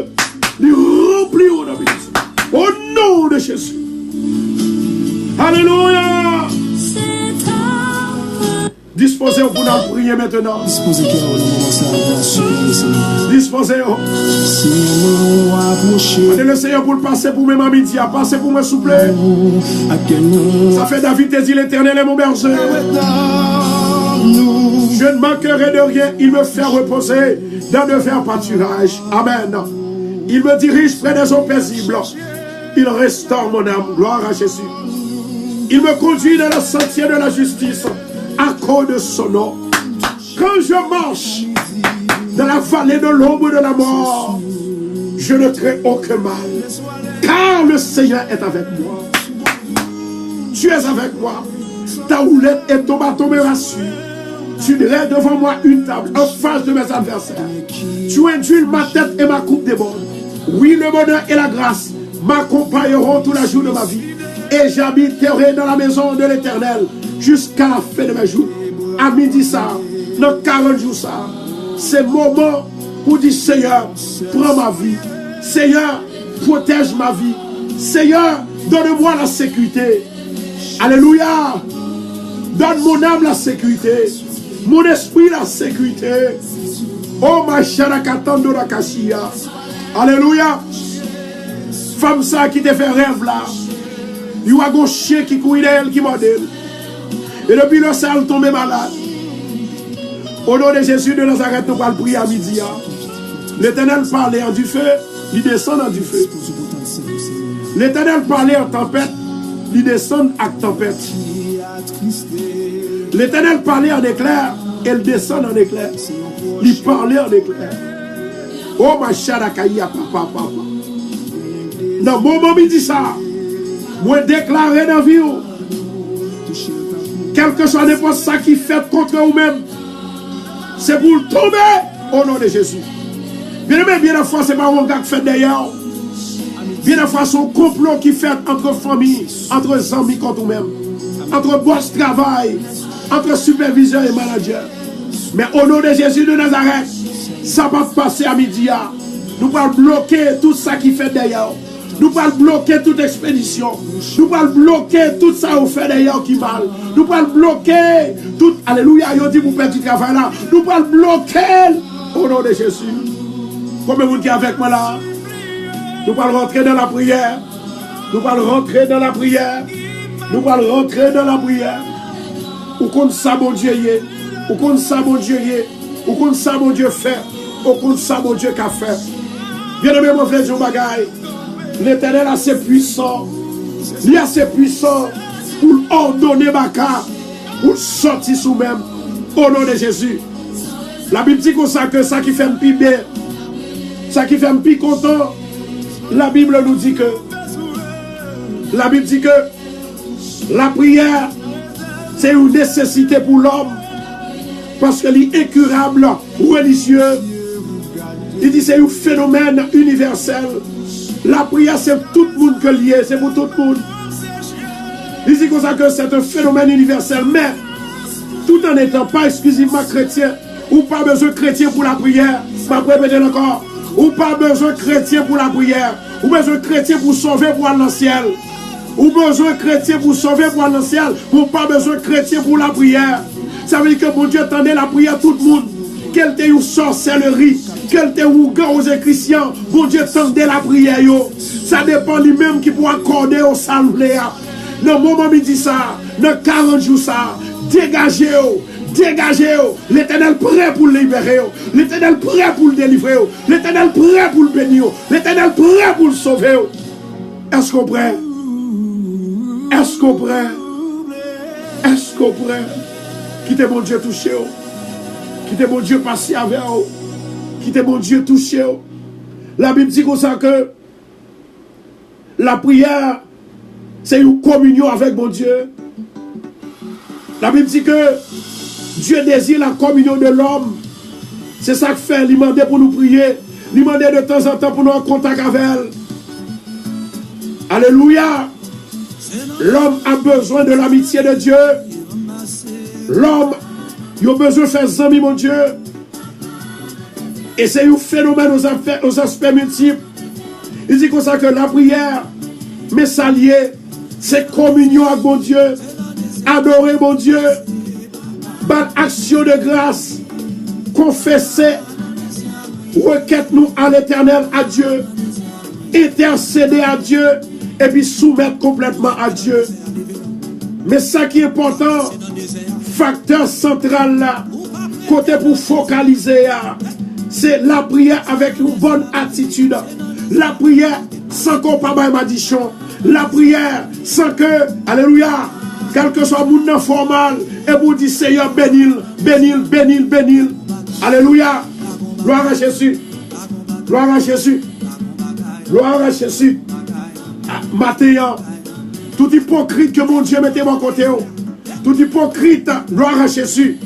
lui remplit au nom de Jésus. Alléluia. Disposez-vous pour nous prier maintenant. Disposez-vous. Demandez le Seigneur pour le passer pour même à midi. Passez pour moi, s'il vous plaît. Ça fait David te dit, l'Éternel est mon berger. Je ne manquerai de rien. Il me fait reposer dans de verts pâturages. Amen. Il me dirige près des eaux paisibles. Il restaure mon âme. Gloire à Jésus. Il me conduit dans le sentier de la justice à cause de son nom. Quand je marche dans la vallée de l'ombre de la mort, je ne crains aucun mal, car le Seigneur est avec moi. Tu es avec moi. Ta houlette et ton bâton me rassurent. Tu dresses devant moi une table en face de mes adversaires. Tu induis ma tête et ma coupe déborde. Oui, le bonheur et la grâce m'accompagneront tous les jours de ma vie. Et j'habiterai dans la maison de l'Éternel jusqu'à la fin de mes jours. À midi ça, dans 40 jours ça, c'est le moment pour dire Seigneur, prends ma vie. Seigneur, protège ma vie. Seigneur, donne-moi la sécurité. Alléluia. Donne mon âme la sécurité. Mon esprit la sécurité. Oh ma chère Katando la Kashia. Alléluia. Femme ça qui te fait rêve là. Il y a un chien qui couille d'elle, qui mord d'elle. Et depuis le sale tombé malade. Au nom de Jésus de Nazareth, nous allons prier à midi. L'Éternel parlait en du feu, il descend en du feu. L'Éternel parlait en tempête, il descend à tempête. L'Éternel parlait en éclair, il descend en éclair. Il parlait en éclair. Oh ma chère Kaya, papa. Dans le moment midi ça, moi déclarer dans la vie, Quel que soit n'importe ça qui fait contre vous-même, c'est pour le tomber au nom de Jésus. Bien aimé, bien des fois, c'est pas un gars qui fait d'ailleurs. Bien des fois, c'est un complot qui fait entre familles, entre amis contre vous-même, entre boss travail, entre superviseur et manager. Mais au nom de Jésus de Nazareth, ça va passer à midi. Nous allons bloquer tout ça qui fait d'ailleurs. Nous allons bloquer toute expédition. Nous allons bloquer tout ça au fait d'ailleurs qui mal. Nous allons bloquer tout. Alléluia, il dit pour faire du travail là. Nous allons bloquer au nom de Jésus. Combien vous êtes avec moi là? Nous allons rentrer dans la prière. Nous allons rentrer dans la prière. Nous allons rentrer dans la prière. Ou compte ça, mon Dieu, ou compte ça, mon Dieu, ou compte ça, mon Dieu, fait. Ou compte ça, mon Dieu, qu'a fait. Bien aimé, mon frère, Jean Bagaille. L'Éternel est assez puissant. Il est assez puissant pour ordonner Baka, pour sortir sous même. Au nom de Jésus. La Bible dit comme ça que ça qui fait un pi bien, ça qui fait un pi content. La Bible nous dit que la prière, c'est une nécessité pour l'homme. Parce qu'elle est incurable, religieux. Il dit c'est un phénomène universel. La prière, c'est tout le monde que lié, c'est pour tout le monde. Il dit comme ça que c'est un phénomène universel, mais tout en n'étant pas exclusivement chrétien, ou pas besoin de chrétien pour la prière, je vais répéter encore, ou pas besoin de chrétien pour la prière, ou besoin de chrétien pour sauver pour aller dans le ciel, ou besoin de chrétien pour sauver pour aller dans le ciel, ou pas besoin de chrétien pour la prière. Ça veut dire que mon Dieu tendait la prière à tout le monde. Quelle était une sorcellerie, quel était un gars aux chrétiens, bon Dieu tendait la prière. Yo. Ça dépend lui-même qui pourra accorder au salut. Dans le moment où il dit ça, dans 40 jours ça, dégagez-vous. Dégagez-vous. L'Éternel prêt pour le libérer. L'Éternel prêt pour le délivrer. L'Éternel prêt pour le bénir. L'Éternel prêt pour le sauver. Est-ce qu'on prêt? Est-ce qu'on prêt? Est-ce qu'on prêt? Quittez mon Dieu touché. Quittez mon Dieu passer avec vous. Quittez mon Dieu touché. La Bible dit comme ça que la prière, c'est une communion avec mon Dieu. La Bible dit que Dieu désire la communion de l'homme. C'est ça que fait. Il demande pour nous prier. Il demande de temps en temps pour nous en contact avec elle. Alléluia. L'homme a besoin de l'amitié de Dieu. L'homme, il a besoin de faire amis, mon Dieu. Et c'est un phénomène aux aspects multiples. Il dit comme ça que la prière, mais s'allier, c'est communion avec mon Dieu. Adorer mon Dieu. Battre action de grâce. Confesser. Requête nous à l'Éternel, à Dieu. Intercéder à Dieu. Et puis soumettre complètement à Dieu. Mais ça qui est important, facteur central là, côté pour focaliser, c'est la prière avec une bonne attitude. La prière sans qu'on pas de maldiction. La prière sans que, alléluia, quel que soit le monde formal, et vous dites Seigneur, bénil, bénil, bénil, bénil. Alléluia. Gloire à Jésus. Gloire à Jésus. Gloire à Jésus. Matin, tout hypocrite que mon Dieu mette mon côté, tout hypocrite, gloire à Jésus,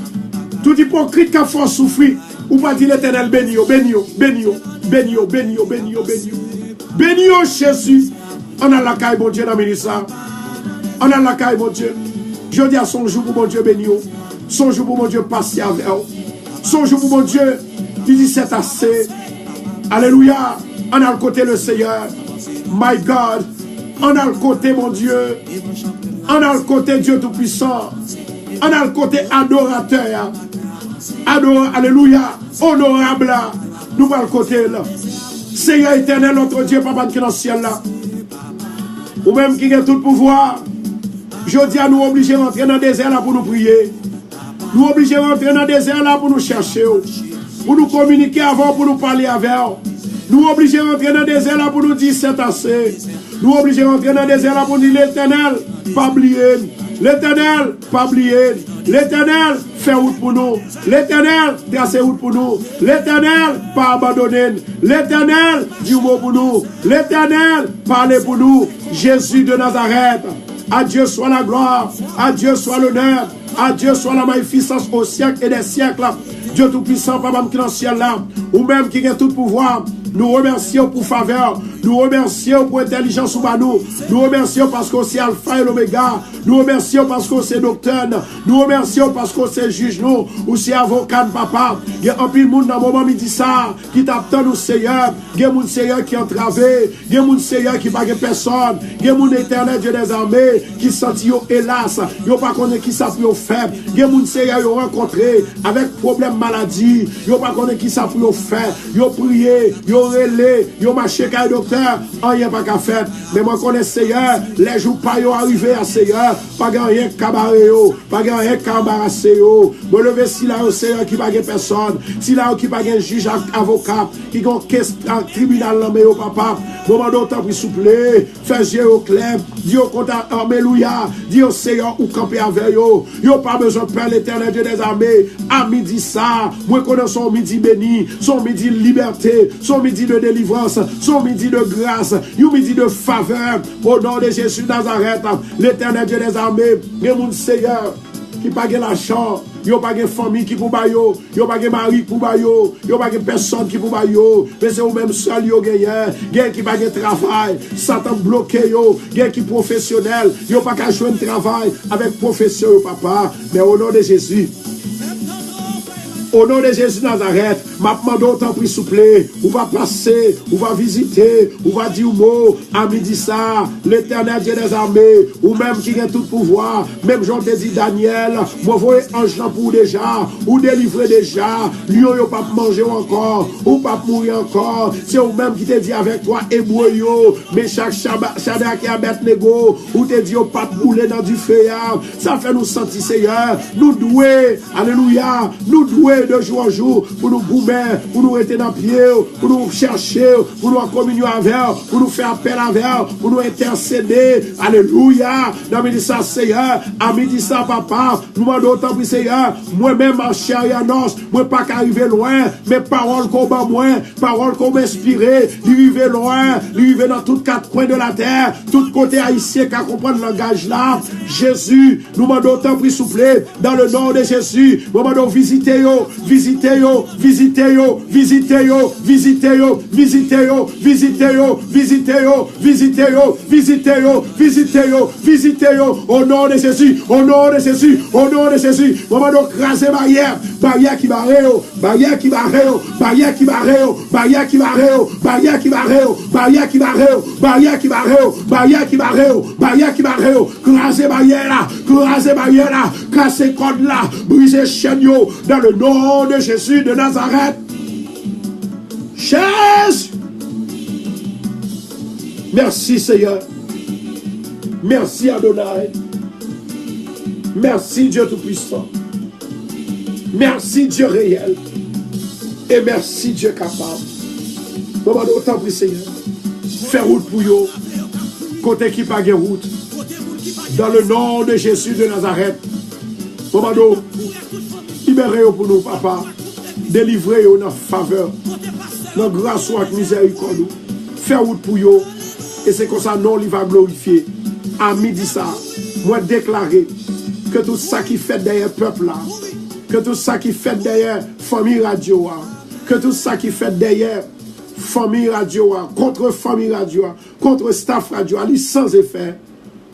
tout hypocrite qui a fort souffrir, ou pas dire l'Éternel béni, béni, béni, béni, béni, béni, béni, béni, Jésus. On a la caille, mon Dieu, dans le ministère. On a la caille, mon Dieu. Je dis à son jour pour mon Dieu béni, son jour pour mon Dieu passer avec vous, son jour pour mon Dieu, il dit c'est assez. Alléluia. On a le côté le Seigneur. My God. On a le côté mon Dieu. On a le côté Dieu Tout-Puissant. On a le côté adorateur. Alléluia. Honorable. Nous allons le côté là. Seigneur éternel, notre Dieu, Papa qui est dans le ciel là. Ou même qui a tout le pouvoir. Je dis à nous obliger de rentrer dans le désert là pour nous prier. Nous obligés de rentrer dans le désert là pour nous chercher. Pour nous communiquer avant, pour nous parler avec. Nous obligés de rentrer dans le désert là pour nous dire c'est assez. Nous obligés de rentrer dans le désert là pour dire l'Éternel, pas oublier. L'Éternel, pas oublier. L'Éternel, fait route pour nous. L'Éternel, trace route pour nous. L'Éternel, pas abandonner. L'Éternel, du mot pour nous. L'Éternel, parler pour nous. Jésus de Nazareth. À Dieu soit la gloire, à Dieu soit l'honneur, à Dieu soit la magnificence au siècle et des siècles. Dieu Tout-Puissant, Papa qui est dans le ciel là, ou même qui a tout pouvoir, nous remercions pour faveur, nous remercions pour intelligence ou nous remercions parce qu'on c'est Alpha et l'Oméga, nous remercions parce qu'on c'est docteur, nous remercions parce qu'on c'est juge, nous, ou c'est avocat, papa. Il y a un peu de monde dans le moment midi ça, qui t'attend au Seigneur, il y a un Seigneur qui est entravé, il y a un Seigneur qui n'a pas personne, il y a un éternel Dieu des armées qui sentit hélas, il n'y a pas connaît qui ça peut faire, il y a un Seigneur qui a rencontré avec problème maladie, il n'y a pas connaît qui ça peut faire, il a prié, il a relé, il a marché avec le docteur, rien pas qu'à faire, mais moi je connais Seigneur, les jours pas arrivé à Seigneur, pas rien cabaret, pas rien qu'embarrasser, me lever si là au Seigneur qui n'a pas personne, si là qui n'a pas juge avocat, qui a un tribunal là, mais papa, moment d'autant pour souple, fais yeux au clair, Dieu content, alléluia, Dieu Seigneur ou camper avec eux, il n'y a pas besoin de perdre l'éternel Dieu des armées, à midi ça, moi connais son midi béni, son midi de liberté, son midi de délivrance, son midi de grâce, un midi de faveur, au nom de Jésus de Nazareth, l'éternel Dieu des armées, et mon Seigneur, qui n'a pas l'argent, il n'y a pas de famille qui peut bailler, il n'y a pas de mari pour bailler, il n'y a pas de personne qui peut bailler, mais c'est vous-même seul qui gagne, qui n'a pas de travail, Satan bloqué, il y a qui professionnel, il n'y a pas qu'à jouer un travail avec professeur, papa, mais au nom de Jésus. Au nom de Jésus de Nazareth, ma demande autant pris souple, on va passer, on va visiter, on va dire mot, à midi ça, l'éternel Dieu des armées, ou même qui a tout pouvoir, même Jean te dit Daniel, moi voyez ange là pour déjà, ou délivrer déjà, lui yo pas manger encore, ou pas mourir encore, c'est ou même qui te dit avec toi, ébouyo, mais chaque Shadrach et Abednego, ou te dit au pas bouler dans du feu, ça fait nous sentir Seigneur, nous doués, alléluia, nous doués de jour en jour pour nous boumer, pour nous rester dans le pied, pour nous chercher, pour nous en communion avec, pour nous faire appel avec, pour nous intercéder. Alléluia. Dans midi ça, Seigneur, à midi ça, papa, nous demandons autant pour Seigneur, moi-même en chair et en os, moi pas qu'arriver loin, mais paroles qu'on m'a moins, paroles qu'on m'inspirer, arriver loin, arriver dans tous quatre coins de la terre, tout côté haïtien qui comprendre le langage là. Jésus, nous demandons autant pour souffler dans le nom de Jésus, nous demandons visiter yo. Visitez yo, visitez yo, visitez yo, visitez yo, visitez yo, visitez yo, visitez yo, visitez yo, visitez yo, visitez yo, visitez yo, au nom de Jésus, au nom de Jésus, au nom de Jésus. Moment de craser barrière, barrière qui barre, barrière qui barre, barrière qui barre, barrière qui barre, barrière qui barre, barrière qui barre, barrière qui barre, barrière qui barre, barrière qui barre, craser barrière là, craser barrière là, casser code là, briser chaîne yo, dans le nom de Jésus de Nazareth. Jésus. Merci Seigneur. Merci Adonai. Merci Dieu Tout-Puissant. Merci Dieu réel. Et merci Dieu capable. Maman, autant prie Seigneur. Faire route pour vous. Côté qui pas de route. Dans le nom de Jésus de Nazareth. Maman, libérez-vous pour nous, papa. Délivrez-vous dans faveur. Dans grâce ou avec miséricorde. Faire route pour vous. Et c'est comme ça, non, il va glorifier. À midi ça, moi déclarer que tout ça qui fait derrière peuple là, que tout ça qui fait derrière famille radio, que tout ça qui fait derrière famille radio, contre famille radio, contre staff radio, ali sans effet,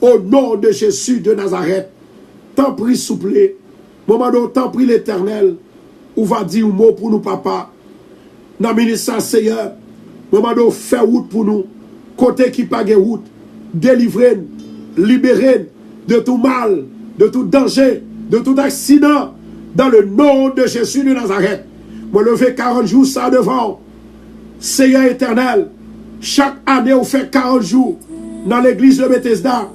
au nom de Jésus de Nazareth, tant pris souple, moment où tant pris l'Éternel, ou va dire un mot pour nous, papa, dans le ministère Seigneur, moment où fait route pour nous, côté qui pas de route, délivrer, libérer de tout mal, de tout danger, de tout accident, dans le nom de Jésus de Nazareth. Moi, lever 40 jours ça devant. Seigneur éternel, chaque année, on fait 40 jours dans l'église de Bethesda.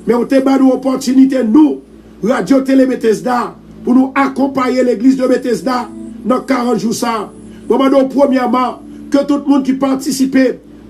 Mais on te donne une opportunité, nous, Radio Télé Bethesda, pour nous accompagner l'église de Bethesda dans 40 jours ça. Moi, premièrement, que tout le monde qui participe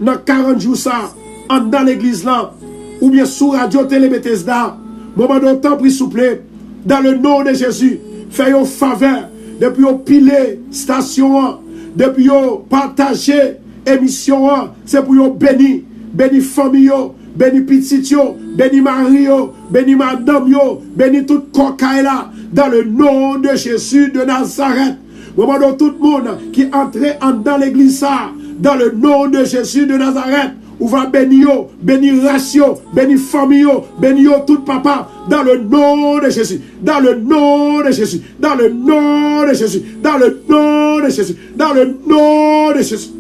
dans 40 jours ça, dans l'église là, ou bien sous Radio Télé Bethesda, moment d'autant pris souple, dans le nom de Jésus, faites une faveur, depuis au piler station, depuis au partager émission, c'est pour vous bénir, bénir famille, bénis petit yo, bénis Mario, bénis madame yo, bénis tout cocaille là, dans le nom de Jésus de Nazareth. Moment de tout le monde qui entre dans l'église ça, dans le nom de Jésus de Nazareth. Ou va bénir, bénir ratio, bénir famille, bénir tout papa, dans le nom de Jésus, dans le nom de Jésus, dans le nom de Jésus, dans le nom de Jésus, dans le nom de Jésus.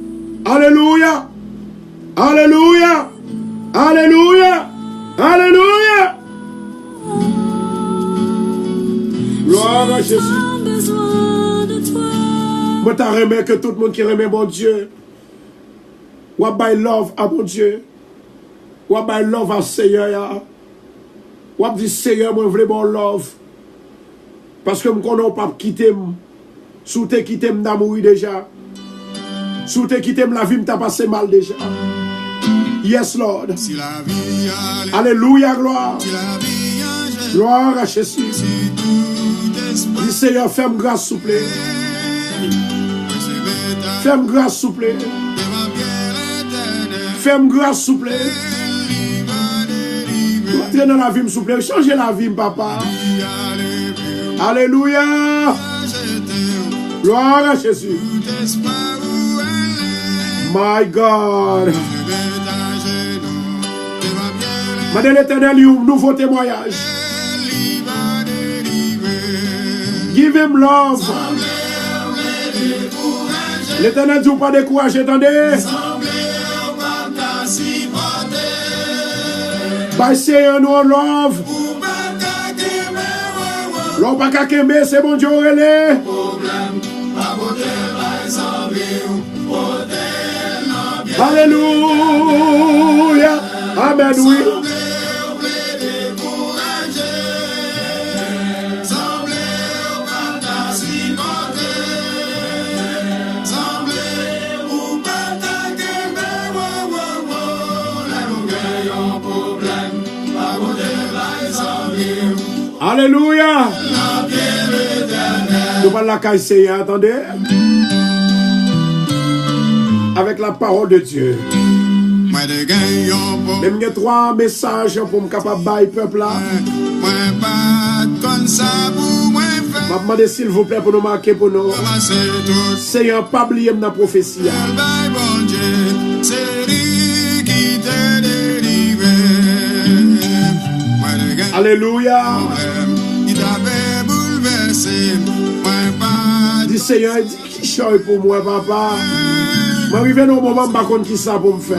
Alléluia, alléluia, alléluia, alléluia. Gloire à Jésus. Moi t'as remis que tout le monde qui remet mon Dieu. What by love à mon Dieu. What by love à Seigneur. What dit Seigneur, moi je veux bon love. Parce que je ne connais pas quitter. Sous te quitter, je mourir déjà. Sous te quitter, la vie m'a passé mal déjà. Yes, Lord. Alléluia, gloire. Gloire à Jésus. Dis Seigneur, fais-moi grâce, s'il vous plaît. Fais-moi grâce, s'il vous plaît. Fais-moi grâce, s'il vous plaît. Entrez dans la vie, s'il vous plaît. Changez la vie, papa. Alléluia. Gloire à Jésus. My God. Madame l'Éternel, un nouveau témoignage. Give him love. L'Éternel dit pas décourager, attendez. By saying no love. L'on pas qu'à qu'aimer, c'est bon Dieu relais. Alléluia. Amen, oui. Alléluia. Nous allons la cailler, attendez. Avec la parole de Dieu. Même il y a 3 messages pour me capable de peuple là. Je vais demander s'il vous plaît pour nous marquer pour nous. Seigneur, pas oublier ma prophétie. Alléluia. Dis Seigneur, dis qui choisit pour moi, papa. M'arrive au moment où je ne sais pas qui ça pour me faire.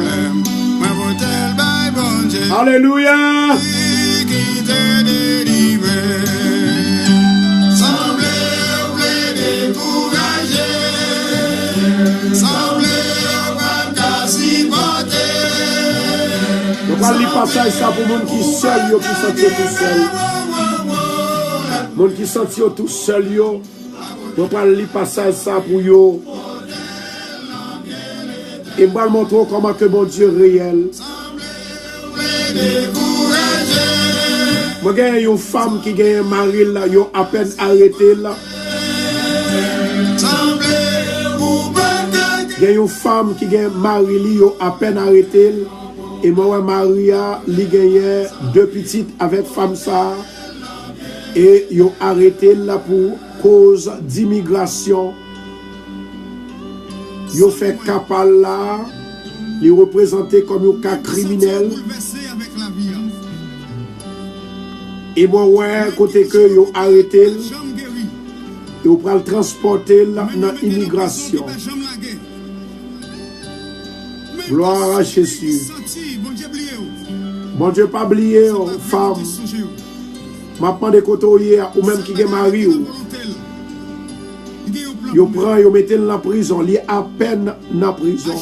Alléluia. On va lire passer ça pour les gens qui sont seuls, qui sont tout seuls. Les gens qui sont tout seuls, on va lire passer ça pour eux. Et je vais montrer comment que mon Dieu est réel. Moi, j'ai une femme qui a un mari, là, ils ont à peine arrêté. J'ai une femme qui a un mari, ils ont à peine arrêté. Et moi, Maria, il gagnait 2 petites avec femme ça. Et ils ont arrêté là pour cause d'immigration. Ils ont fait capal là. Ils représenté comme un cas criminel. Et moi, ouais, côté que ils ont arrêté, ils ont pris le transporter là dans l'immigration. Gloire à Jésus. Bon Dieu, pas oublier, femme. Maintenant, des côtés ou même qui est marié. Ils prennent, ils mettent dans la prison. Ils à peine dans la prison.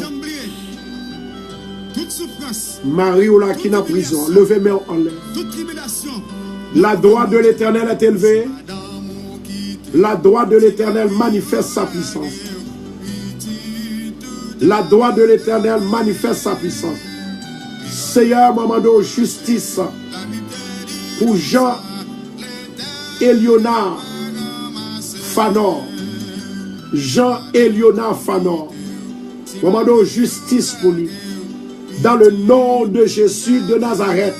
Marie ou là qui est dans la prison. Levez main en l'air. La droite de l'Éternel est élevée. La droite de l'Éternel manifeste sa puissance. La droite de l'Éternel manifeste sa puissance. Seigneur, moment de justice pour Jean Eliona Fanor. Jean Eliona Fanor. Moment de justice pour lui. dans le nom de Jésus de Nazareth.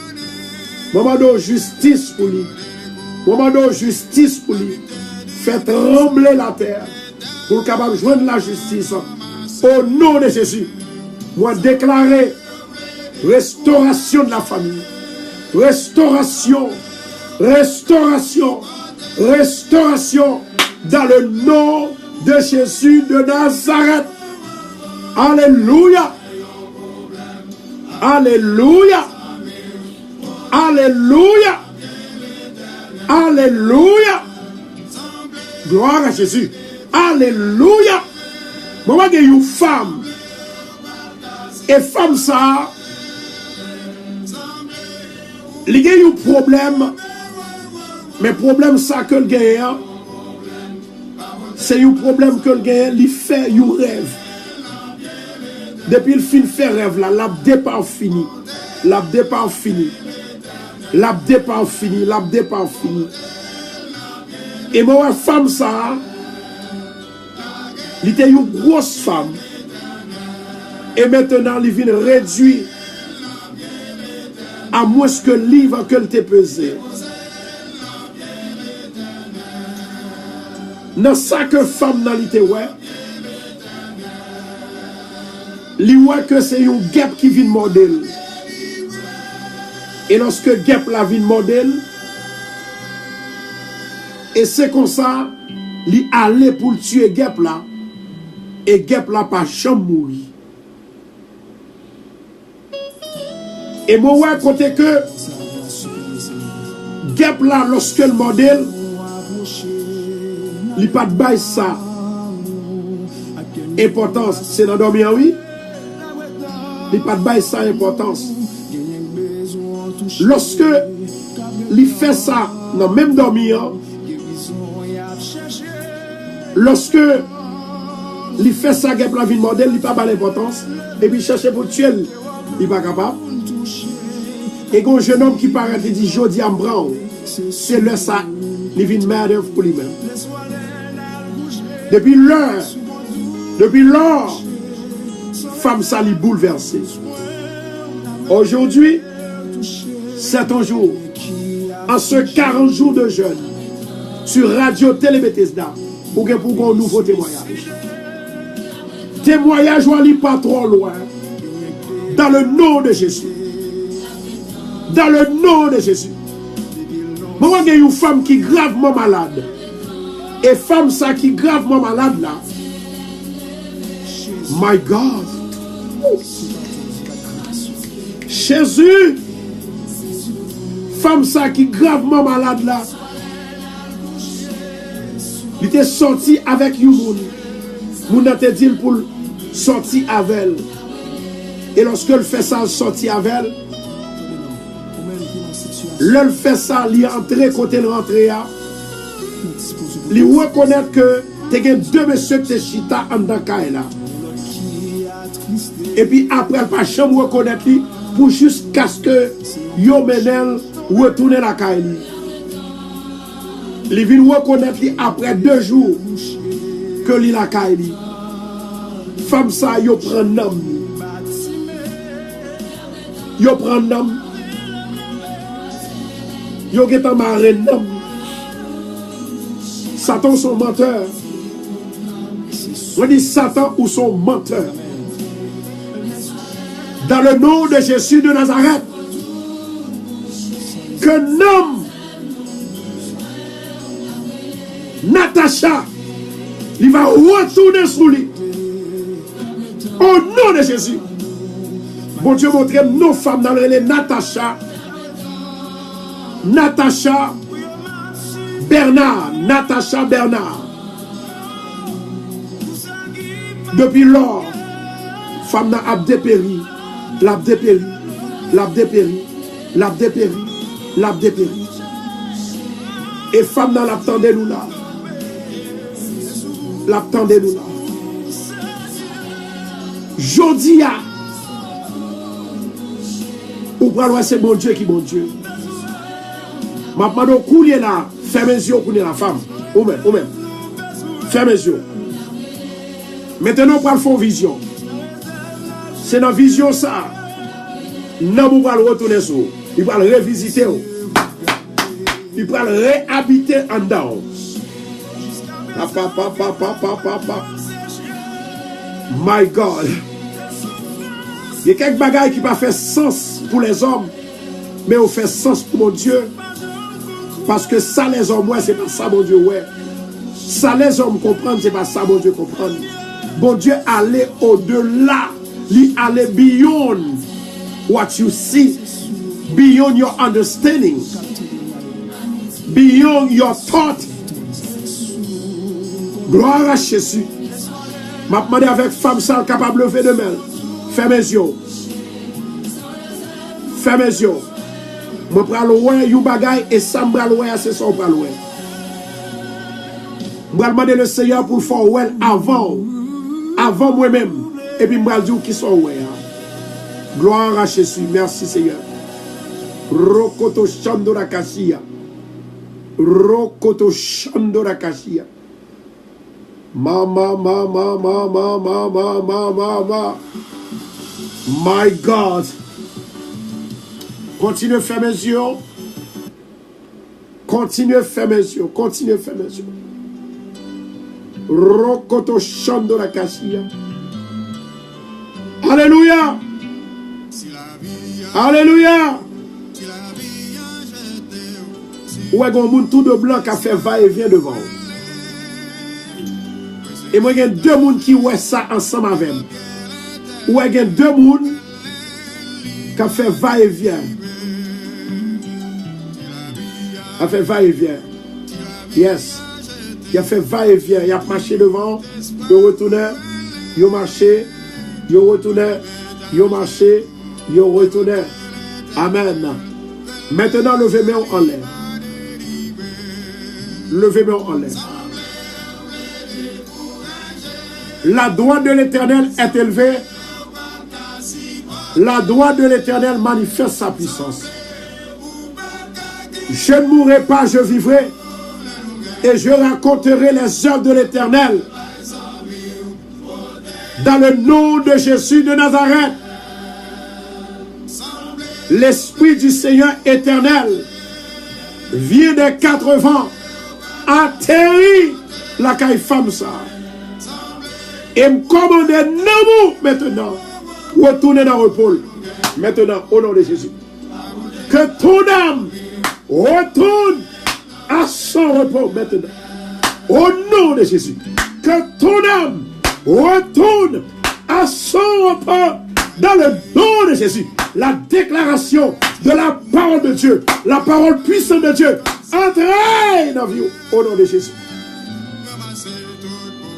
Moment de justice pour lui. Moment de justice pour lui. Fait trembler la terre pour capable de joindre la justice. Au nom de Jésus, moi déclarer restauration de la famille. Restauration. Restauration. Restauration dans le nom de Jésus de Nazareth. Alléluia. Alléluia. Alléluia. Alléluia. Gloire à Jésus. Alléluia. Moi, il y a une femme. Et femme ça, il y a un problème. Mais problème ça que le gagne, c'est un problème que le gagne, il fait un rêve. Depuis le fin fait rêve là, la départ fini. La départ fini. La départ fini. La départ fini. Et moi, femme ça, il était une grosse femme. Et maintenant, il vient réduire à moins que le livre qu'elle t'ait pesé. Dans ça que femme dans l'ité, ouais. Li ouais que c'est un guêpe qui vient modèle. Et lorsque guêpe la vient modèle, et c'est comme ça, li allait pour tuer guêpe là, et guêpe là pas jamais mourir. Et moi ouais côté que guêpe là lorsque le modèle, li pas de bail ça. Importance, c'est dans dormir oui. Il pas de bail ça importance. Lorsque il fait ça dans même dormir, lorsque il fait ça avec la vie de modèle, il pas de l'importance. Et puis chercher pour tuer, il pas capable. Et quand un jeune homme qui paraît et dit Jodi Ambran, c'est le ça, il vient de merde pour lui-même. Depuis l'heure, femme ça lui bouleversée. Aujourd'hui, c'est un jour, en ce 40 jours de jeûne, sur Radio Télé Bethesda, pour un nouveau témoignage. Témoignage où on n'est pas trop loin. Dans le nom de Jésus. Dans le nom de Jésus. Moi, il y a une femme qui est gravement malade. Et femme ça qui est gravement malade là. My God. Jésus. Femme ça qui est gravement malade là. Il était sorti avec une monde. Moun a te dit pour sortir avec elle. Et lorsque elle fait ça, sortir avec elle. L'elle fait ça, il entre côté le rentré. Il reconnaît que tu as deux messieurs qui sont chita en Dakaï là. Et puis après, elle pas jamais reconnaître lui pour jusqu'à ce que yo menel retourne la caille. Il vient reconnaître lui après 2 jours que li la caille. Femme ça yo prend nom. Yo prend nom. Yo getan marre nom. Satan son menteur. On dit Satan ou son menteur. Dans le nom de Jésus de Nazareth, que nomme Natacha, il va retourner sous lui. Au nom de Jésus. Bon Dieu montre nos femmes dans les Natacha. Natacha Bernard. Natacha Bernard. Depuis lors, femme n'a dépéri. L'a dépéri. L'a dépéri. L'a dépéri. L'a dépéri. Et femme n'a l'attendait nous là. L'attendait nous là. Jodia. Ou pour c'est bon Dieu qui bon Dieu. Ma demande couler là, fermez les yeux pour la femme. Ou même. Fermez les yeux. Maintenant, on va faire vision. C'est dans vision ça. non, vous allez retourner sur. Il va le revisiter. Il va le réhabiter en dedans. My God. Il y a quelques bagailles qui ne fait sens pour les hommes, mais on fait sens pour mon Dieu. Parce que ça, les hommes, ouais, c'est pas ça, mon Dieu, ouais. Ça, les hommes comprennent, c'est pas ça, mon Dieu, comprendre. Bon Dieu, allez au-delà. Il allait beyond what you see, beyond your understanding, beyond your thought. Gloire à Jésus. M'a demandé avec femme sale capable de lever de main. Ferme mes yeux. Ferme mes yeux. Je prends loin you bagay et ça me prend loin, c'est ça on prend loin. Je vais demander le Seigneur pour le faire well avant moi-même. Et puis je vais dire qui sont ouais. Gloire à Jésus. Merci Seigneur. Rokoto Shandora Kashia. Rokoto Shandora Kashia. Mama. My God. Continuez à faire mes yeux. Continuez à faire mes yeux. Continuez à faire mes yeux. Rokoto Shandora Kashia. Alléluia. Alléluia. Ou est-ce qu'on tout de blanc qui a fait va-et-vient devant. Et moi, il y a deux personnes qui voient ça ensemble avec moi. Ou est-ce qu'il y a deux personnes qui a fait va-et-vient. A fait va-et-vient. Yes. Il a fait va-et-vient. Il a marché devant. Il a retourné. Il a marché. Il a retourné. Il a marché. Il a retourné. Amen. Maintenant, levez-moi en l'air. Levez-moi en l'air. La droite de l'Éternel est élevée. La droite de l'Éternel manifeste sa puissance. Je ne mourrai pas, je vivrai. Et je raconterai les œuvres de l'Éternel. Dans le nom de Jésus de Nazareth. L'Esprit du Seigneur éternel vient des quatre vents, atterrit la caille femme ça. Et me commande non maintenant. Retournez dans le repos. Maintenant, au nom de Jésus. Que ton âme retourne à son repos maintenant. Au nom de Jésus. Que ton âme retourne à son repos dans le nom de Jésus. La déclaration de la parole de Dieu, la parole puissante de Dieu, entrez dans vous au nom de Jésus.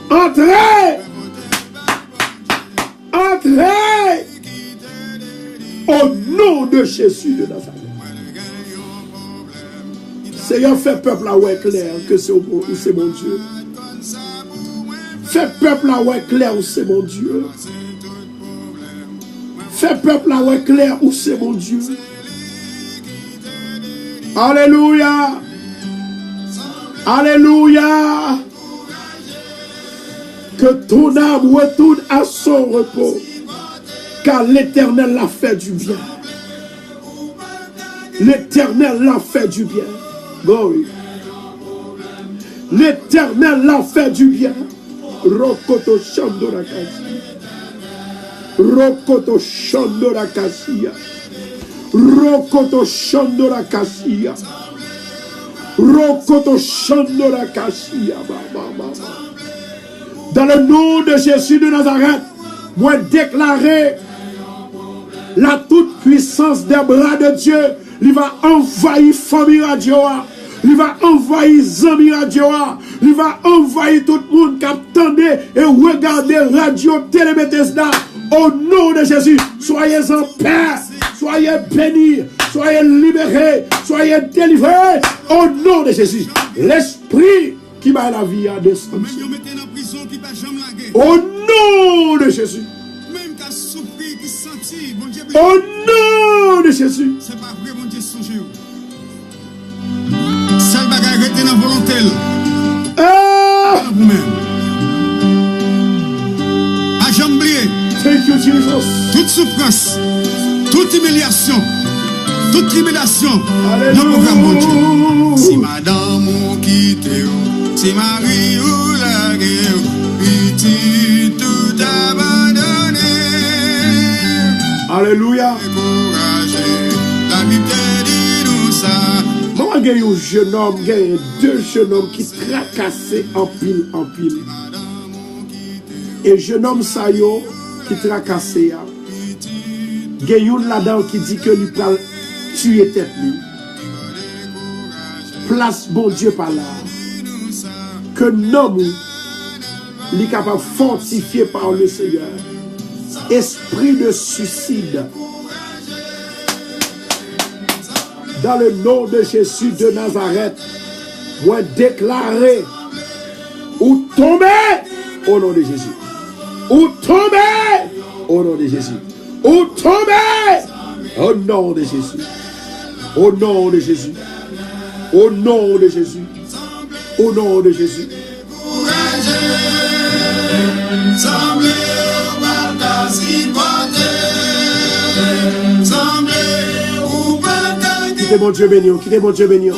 Entrez. Entrez au nom de Jésus de Nazareth. Seigneur, fais peuple là où est clair que c'est mon Dieu. Fais peuple là où est clair où c'est mon Dieu. Fais peuple là où est clair où c'est mon Dieu. Alléluia. Alléluia. Que ton âme retourne à son repos. Car l'Éternel l'a fait du bien. L'Éternel l'a fait du bien. Glory. L'Éternel l'a fait du bien. Rokoto Shandora Kashia. Rokoto Shandora Kashia. Rokoto Shandora Kashia. Rokoto Shandora Kashia. Dans le nom de Jésus de Nazareth, moi déclarer la toute puissance des bras de Dieu. Il va envahir famille radio. Il va envahir Zami radio. Il va envahir tout le monde qui attendait et regardait radio Télé-Bethesda. Au nom de Jésus, soyez en paix, soyez bénis, soyez libérés, soyez délivrés. Au nom de Jésus, l'esprit qui m'a la vie à descendre. Au nom de Jésus. Au nom de Jésus. C'est pas vrai, mon Dieu, songez-vous. Seul bagage rete dans volonté. Vous-même. À jamblier. Thank you, Jesus. Toute souffrance, toute toute humiliation, toute tribulation, dans le programme mon Dieu. Si madame ou quitte, si mari ou la guerre, petit tout abandonné. Alléluia. Découragé, la Bible dit nous ça. Moi, il y a un jeune homme, il y a deux jeunes hommes qui tracassaient en pile, en pile. Et jeune homme ça yo qui tracassait, il y a une là-dedans qui dit que lui peut tuer tête lui. Place bon Dieu par là. Que l'homme est capable de fortifier par le Seigneur. Esprit de suicide. Dans le nom de Jésus de Nazareth, moi déclarer ou tomber au nom de Jésus. Ou tomber au nom de Jésus. Ou tomber au nom de Jésus. Au nom de Jésus. Au nom de Jésus. Au nom de Jésus. Quittez mon Dieu béni, quittez mon Dieu béni.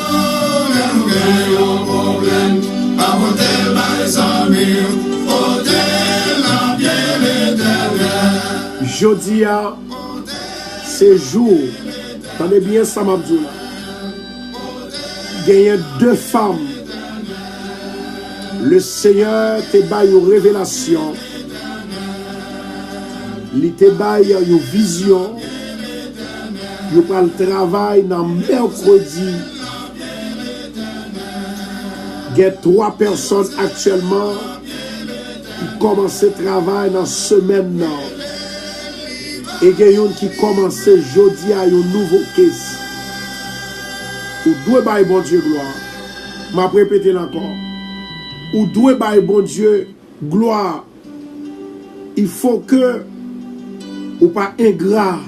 Jodi a ces jours, tenez bien ça m'a dit là. Il y a deux femmes. Le Seigneur te baille une révélation. Il te baille une vision. Il parle travail dans mercredi. Il y a 3 personnes actuellement qui commencent le travail dans la semaine. Et il y a une qui commence jeudi à une nouvelle caisse. Ou doit bailler bon Dieu gloire. M'a répété encore. Ou doit bailler bon Dieu gloire. Il faut que ou pas ingrat.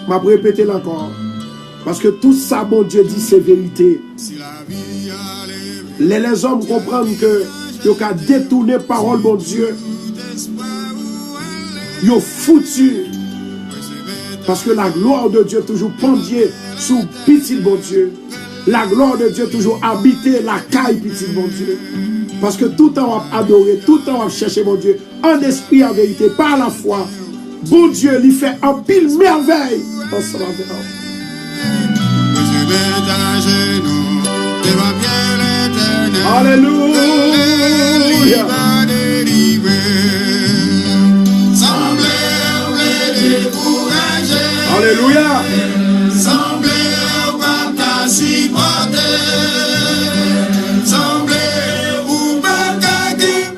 M'a répété encore. Parce que tout ça bon Dieu dit c'est vérité. Les hommes comprennent que ils ont détourné parole bon Dieu. Ils ont foutu. Parce que la gloire de Dieu toujours pendier sous petit bon Dieu. La gloire de Dieu toujours habiter la caille petit bon Dieu. Parce que tout le temps on a adoré, tout le temps on a cherché mon Dieu. En esprit, en vérité, par la foi. Bon Dieu lui fait un pile merveille. Alléluia. Alléluia.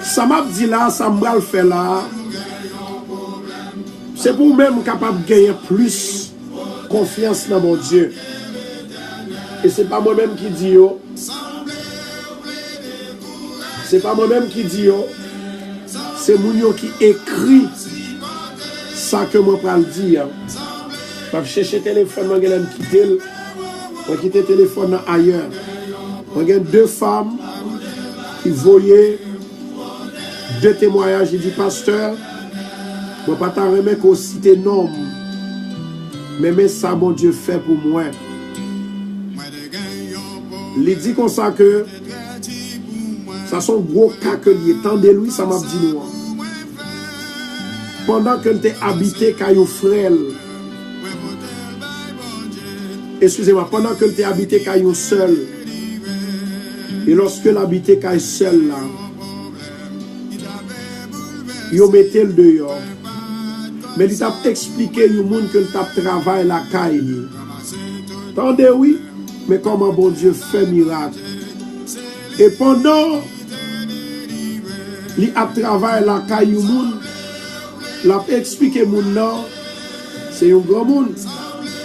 Ça m'a dit là, ça m'a fait là. C'est pour même capable de gagner plus confiance dans mon Dieu. Et c'est pas moi-même qui dis yo. C'est pas moi-même qui dis yo. C'est Mounio qui écrit ça que moi parle dire. Je vais chercher le téléphone, je vais quitter le téléphone ailleurs. Il y a 2 femmes qui voyaient 2 témoignages du pasteur. Je ne vais pas t'en remettre qu'au cité nom. Mais ça, mon Dieu, fait pour moi. Il dit comme ça que ça sont gros cas que il tendez-lui, ça m'a dit nous. Pendant que tu habité Caillou Frêle, excusez-moi, pendant que tu habité Caillou seul, et lorsque l'habité Caillou seul là, il mettait le dehors. Mais il t'a expliqué au monde que tu as travaillé la caille. Attendez, oui, mais comment bon Dieu fait miracle. Et pendant il a travaillé la caille au monde, il a expliqué au monde, c'est un grand monde.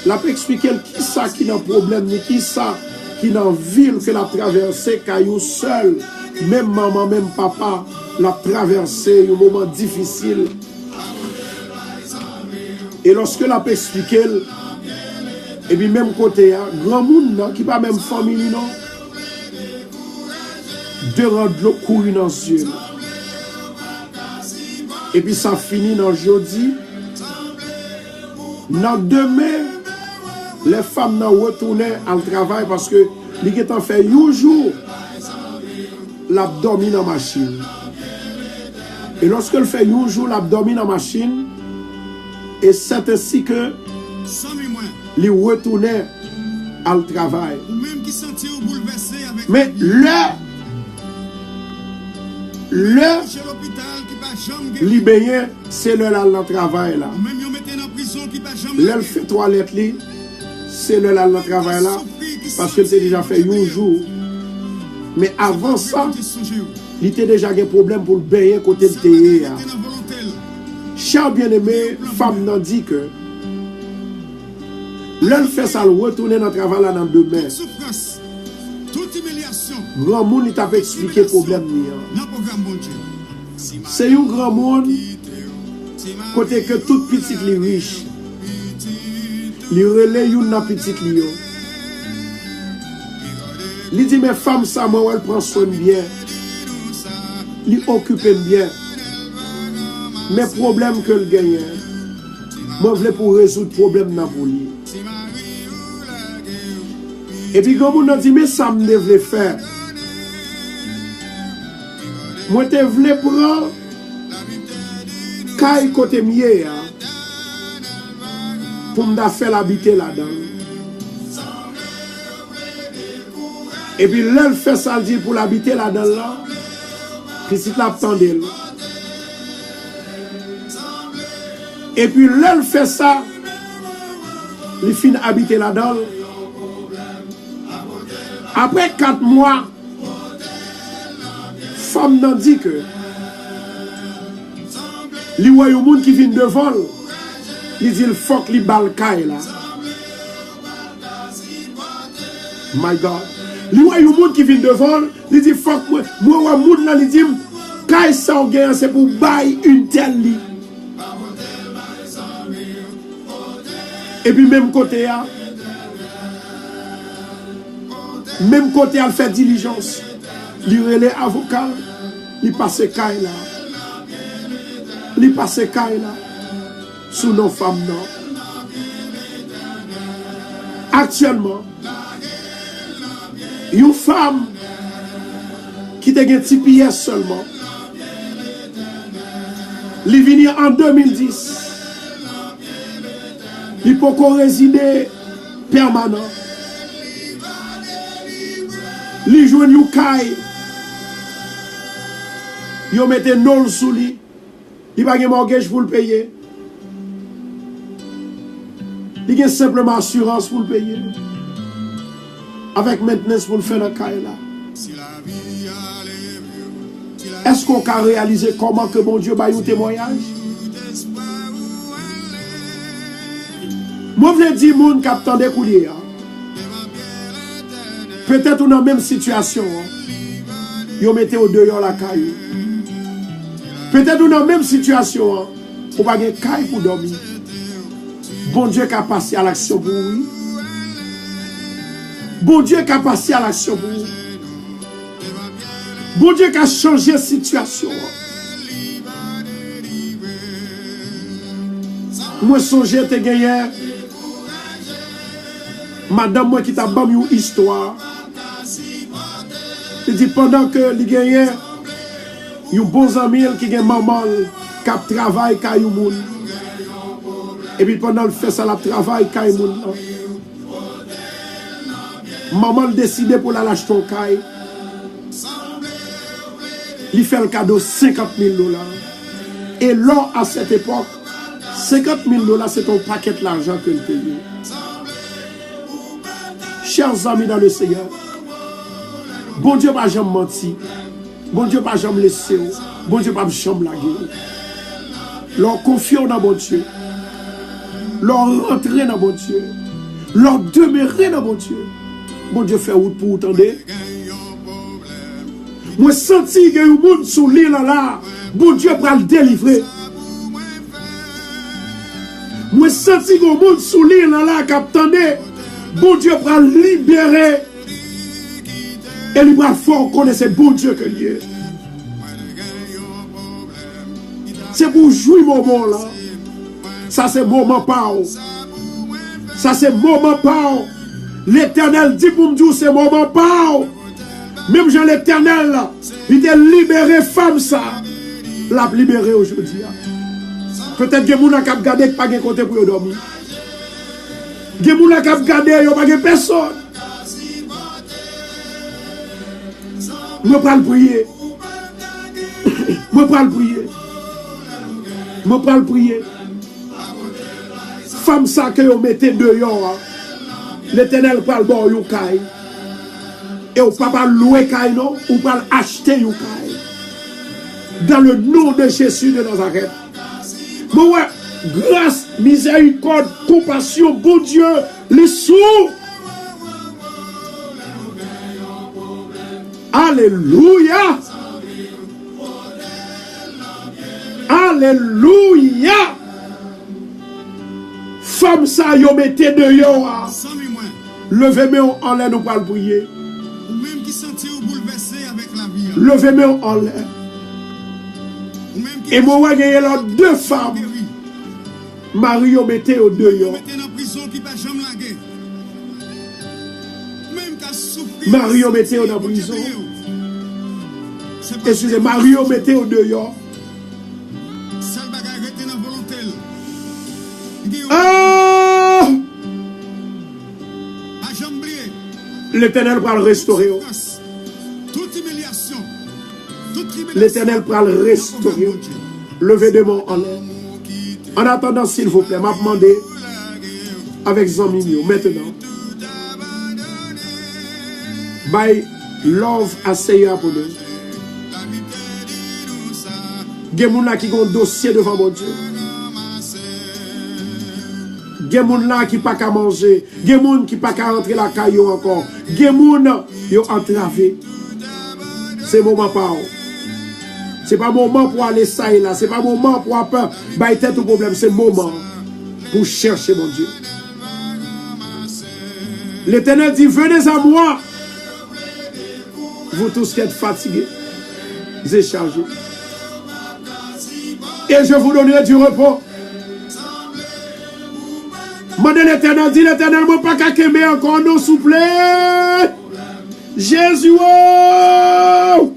Il a expliqué qui ça qui n'a problème, ni qui ça qui n'a ville que l'a traversé caillou seul. Même maman, même papa l'a traversé un moment difficile. Et lorsque l'a expliqué, et puis même côté, grand monde qui pas même famille, non, de rendre l'eau courir dans les yeux. Et puis ça finit dans jeudi. Dans demain, les femmes n'ont retourné au travail parce que les gens fait un jour l'abdomen dans la machine. Et lorsque elle fait un jour l'abdomen dans la machine, et c'est ainsi que les retourner au travail. Mais li baigné, c'est le là dans travail là. L'elle fait toilette li, c'est le là dans travail là parce qu'elle s'est déjà fait un jour. Mais avant ça, il était déjà des problèmes pour le baigner côté de terre. Cher bien-aimé, femme n'a dit que l'elle fait ça, le retourner dans le travail là dans demain. Grand monde il t'a expliqué le problème. C'est un grand monde côté que tout petit les riche. Il relève une petite li. Il dit mes femmes ça moi elle prend soin bien. Il occupe bien. Mais problème que le gagne. Moi je voulais pour résoudre problème dans pour lui. Et puis quand on dit mais ça me devait faire. Moi te voulais prendre caille côté mieux pour me faire l'habiter là-dedans. Et puis l'elle fait ça dit pour l'habiter là-dedans là. Puis si tu l'attendais. Et puis l'elle fait ça, il finit habiter là-dedans. Après 4 mois, femme n'a dit que li voit un monde qui vient devant, il dit il faut que li balkaï là. My God. Li voit un monde qui vient devant, il dit faut que moi un monde là, il dit kaï ça gagne c'est pour bailler une telle li. Et puis même côté là, elle fait diligence. Il relève avocat, il passe caille là. Il passe caille là. Sous nos femmes non. Actuellement, une femme qui a un petit pièce seulement. Il vient en 2010. Il peut résider permanent. Il joue une caille. Il met nol sous lui. Il n'a pas de mortgage pour le payer. Il a simplement assurance pour le payer. Avec maintenance pour le faire dans la caille là. Est-ce qu'on peut réaliser comment que mon Dieu va un témoignage? Moi, je veux dire, mon capitaine de coulier. Peut-être dans la même situation. Vous mettez au dehors la caille. Peut-être dans la même situation. Vous n'avez pas de caille pour dormir. Bon Dieu qui a passé à l'action pour vous. Bon Dieu qui a passé à l'action pour vous. Bon Dieu qui a changé la situation. Moi, songe te gagné. Madame, moi qui t'a bam une histoire. Il dit pendant que les gagnants, ils ont bons amis qui ont maman qui travaille avec moun. Et puis pendant le fait ça, la travail avec moun. Maman décide pour la lâcher ton caille. Il fait le cadeau $50 000. Et là, à cette époque, $50 000, c'est ton paquet d'argent que tu payes. Chers amis dans le Seigneur, bon Dieu pas jamais menti, bon Dieu pas jamais laissé, bon Dieu pas jamais lagué. Leur confiance dans bon Dieu, leur rentrer dans bon Dieu, leur demeurer dans bon Dieu. Bon Dieu fait route pour vous tendre. Moi senti que un monde sous l'île là, bon Dieu va le délivrer. Moi senti que un monde sous l'île là, qu'attendait. Bon Dieu va libérer. Et il va fort connaître bon Dieu que lui. C'est pour jouer moment là. Ça c'est moment pas. Ça c'est moment pas. L'Éternel dit pour me dire c'est moment pas. Même Jean l'Éternel, il t'a libéré femme ça. L'a libéré aujourd'hui. Peut-être que vous n'avez pas gardé pas de côté pour dormir. Vous n'avez pas gardé pas de personne. Je vais le prier. Je vais le prier. Je vais le prier. Femme ça que vous mettez dehors. L'Éternel parle bon you kai. Et vous ne pas louer kai non, ou pas acheter you kai. Dans le nom de Jésus de Nazareth. Bon ouais, grâce, miséricorde, compassion, bon Dieu, les sous. Alléluia. Alléluia. Femme ça, yo mettez dehors. Levez-moi en l'air, nous parlons prier. Ou même qui sentit ou bouleversé avec la vie. Levez-moi en l'air. Et moi, il y a deux femmes. Marie, yo mettez au dehors. Marie, yo mettez dans la prison. Excusez, Marie, yo mettez au dehors. Ah! L'Éternel va le restaurer. L'Éternel va le restaurer. Levez de mon en l'air. En attendant, s'il vous plaît, m'a demandé avec Zamigno maintenant. By love à Seigneur pour nous. Il y a des gens qui ont un dossier devant mon Dieu. Il y a des gens qui n'ont pas qu'à manger. Il y a des gens qui n'ont pas qu'à rentrer la caillou encore. Il y a des gens qui ont entravé. C'est le moment pas. Ce n'est pas le moment pour aller ça et là. Ce n'est pas le moment pour avoir tête au problème. C'est le moment pour chercher mon Dieu. L'Éternel dit, venez à moi. Vous tous qui êtes fatigués, déchargés. Et je vous donnerai du repos. Mandez l'Éternel, dit l'Éternel, moi pas qu'à qu'aimer encore, non, s'il vous plaît. Jésus, oh!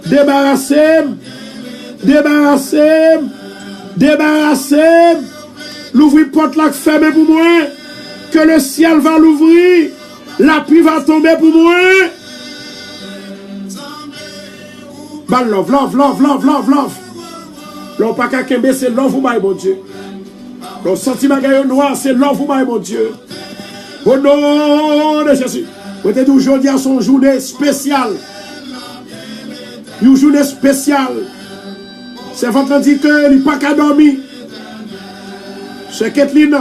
Débarrassez-moi. Débarrassez-moi. Débarrassez-moi. L'ouvrir porte là fermée pour moi. Que le ciel va l'ouvrir. La pluie va tomber pour moi. Bah, love. L'on pas qu'à qu'aimer, c'est love ou mon Dieu. Le sentiment noir, c'est love ou mon Dieu. Au nom de Jésus. Peut-être aujourd'hui à son journée spéciale. Une journée spéciale. C'est votre dit que il n'est pas qu'à dormir. C'est Kathleen.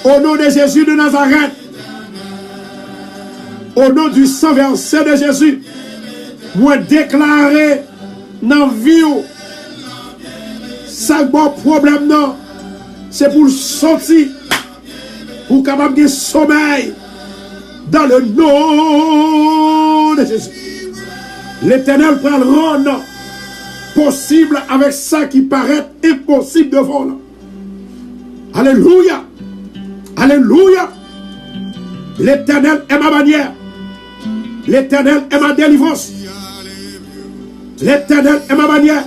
Au nom de Jésus de Nazareth. Au nom du sang versé de Jésus. Moi déclarer dans la vie. Ça bon problème non. C'est pour sortir. Pour capable de sommeil. Dans le nom de Jésus. L'Éternel prend le rendre possible avec ça qui paraît impossible devant nous. Alléluia. Alléluia. L'Éternel est ma bannière. L'Éternel est ma délivrance. L'Éternel est ma bannière.